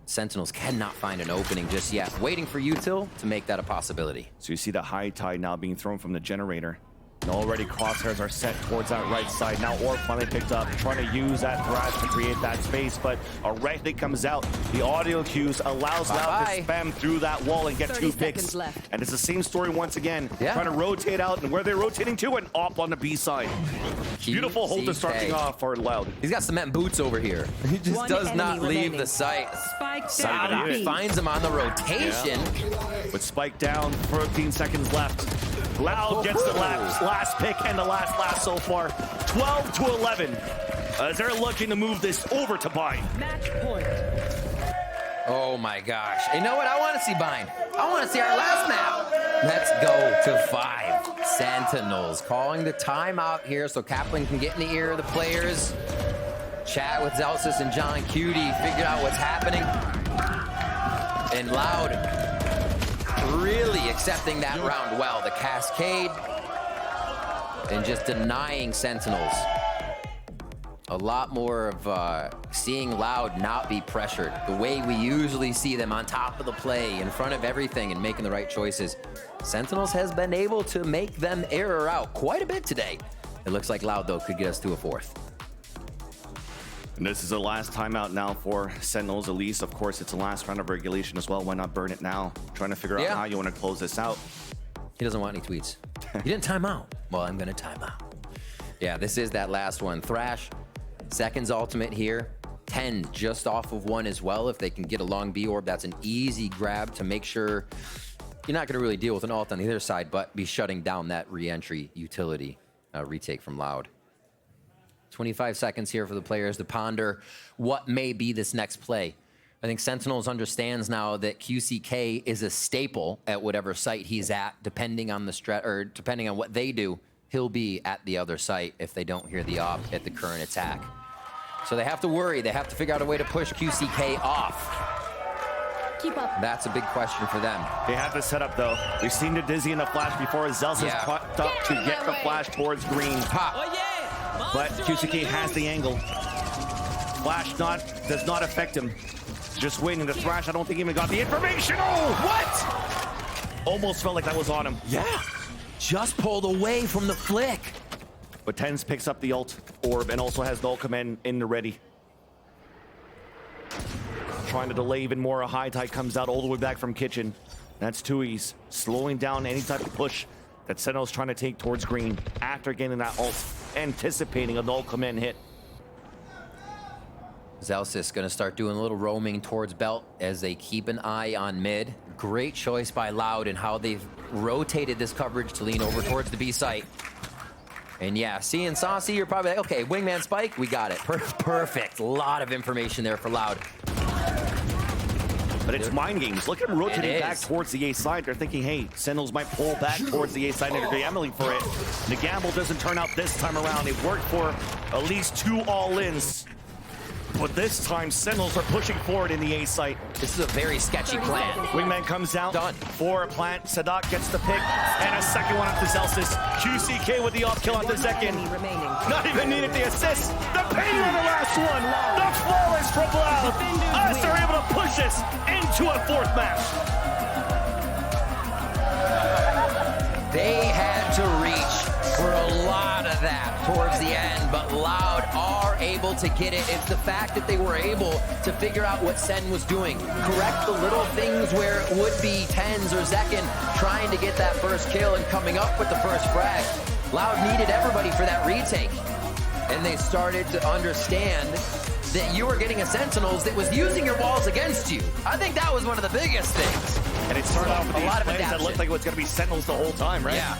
Sentinels cannot find an opening just yet. Waiting for Util to make that a possibility. So you see the high tide now being thrown from the generator. And already crosshairs are set towards that right side. Now Orb finally picked up, trying to use that thrash to create that space, but a Reckoning comes out. The audio cues allows Loud to spam through that wall and get 2 picks. And it's the same story once again. Yeah. Trying to rotate out, and where they're rotating to, and op on the B side. Beautiful hold to starting off for Loud. He's got cement boots over here. He just does not leave the site. Sadak finds him on the rotation. Yeah. With Spike down, 14 seconds left. Loud gets the last pick and the last so far. 12 to 11. As they're looking to move this over to Bind. Match point. Oh my gosh. You know what? I want to see bind. I want to see our last map. Let's go to 5. Sentinels calling the timeout here so Kaplan can get in the ear of the players. Chat with Zelsis and John Cutie, figure out what's happening. And Loud really accepting that round well. The cascade and just denying Sentinels. A lot more of seeing Loud not be pressured. The way we usually see them on top of the play, in front of everything and making the right choices. Sentinels has been able to make them error out quite a bit today. It looks like Loud, though, could get us to a 4th. And this is the last timeout now for Sentinels. At least, of course, it's the last round of regulation as well. Why not burn it now? Trying to figure out how you want to close this out. He doesn't want any tweets. You didn't time out. Well, I'm going to time out. Yeah, this is that last one. Thrash, Second's ultimate here. 10 just off of 1 as well. If they can get a long B orb, that's an easy grab to make sure you're not going to really deal with an ult on the other side, but be shutting down that re-entry utility retake from Loud. 25 seconds here for the players to ponder what may be this next play. I think Sentinels understands now that QCK is a staple at whatever site he's at, depending on the or depending on what they do, he'll be at the other site if they don't hear the op at the current attack. So they have to worry. They have to figure out a way to push QCK off. Keep up. That's a big question for them. They have the setup, though. We've seen the Dizzy in the flash before. Zelsis popped up to get the flash towards green. But QCK has the angle. Flash does not affect him. Just waiting. The Thrash, I don't think even got the information. Oh, what? Almost felt like that was on him. Yeah. Just pulled away from the flick. But Tens picks up the ult orb and also has null command in the ready. Trying to delay even more. A high tide comes out all the way back from kitchen. That's Tui's slowing down any type of push that Sentinel's trying to take towards green after getting that ult, anticipating a null command hit. Zelsis gonna start doing a little roaming towards belt as they keep an eye on mid. Great choice by Loud and how they've rotated this coverage to lean over towards the B site. And yeah, seeing Saucy, you're probably like, okay, wingman spike, we got it. Perfect. A lot of information there for Loud. But it's mind games. Look at him rotating back towards the A side. They're thinking, hey, Sentinels might pull back towards the A side and they're gambling for it. The gamble doesn't turn out this time around. It worked for at least 2 all-ins. But this time, Sentinels are pushing forward in the A site. This is a very sketchy plan. Wingman comes out. Done. For a plant. Sadak gets the pick. And a second one up to Zelsis. QCK with the off kill on the second. Not even needed the assist. The painting on the last one. The flawless from Loud. As they're able to push us into a 4th match. They had to reach for a lot of that towards the end, but Loud are able to get it. It's the fact that they were able to figure out what Sen was doing. Correct the little things where it would be Tens or Zekin trying to get that first kill and coming up with the first frag. Loud needed everybody for that retake. And they started to understand that you were getting a Sentinels that was using your walls against you. I think that was one of the biggest things. And it started off with these plays that looked like it was going to be Sentinels the whole time, right? Yeah.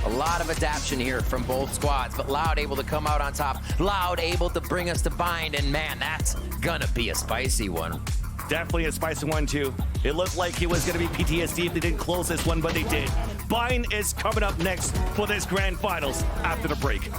A lot of adaptation here from both squads, but Loud able to come out on top. Loud able to bring us to bind, and man, that's gonna be a spicy one. Definitely a spicy one, too. It looked like it was gonna be PTSD if they didn't close this one, but they did. Bind is coming up next for this grand finals after the break.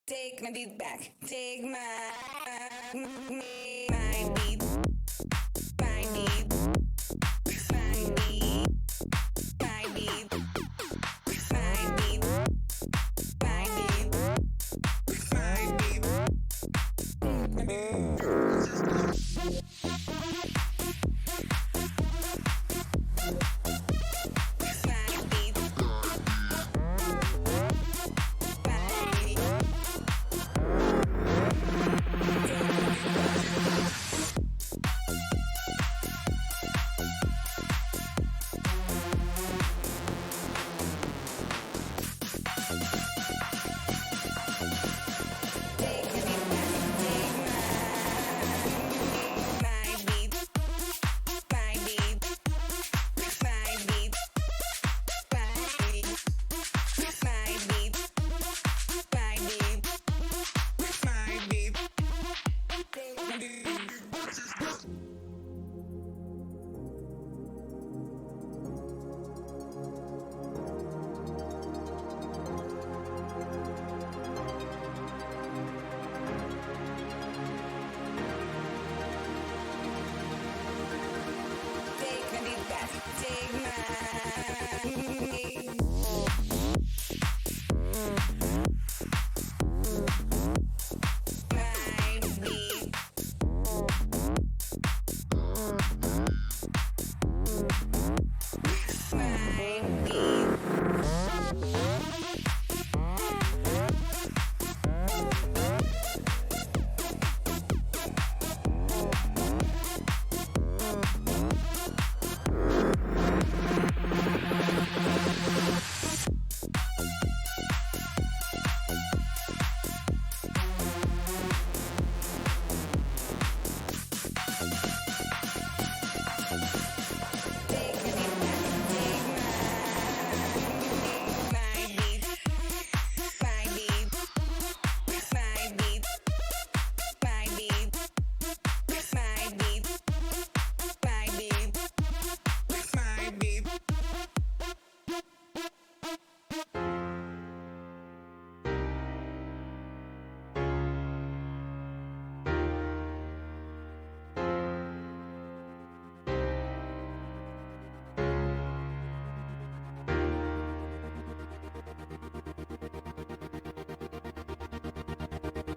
Take my beat back. Take my beat. My beat. My beat. My beat. My beat. My beat. My beat.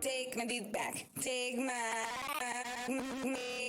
Take my beat back. Take my me.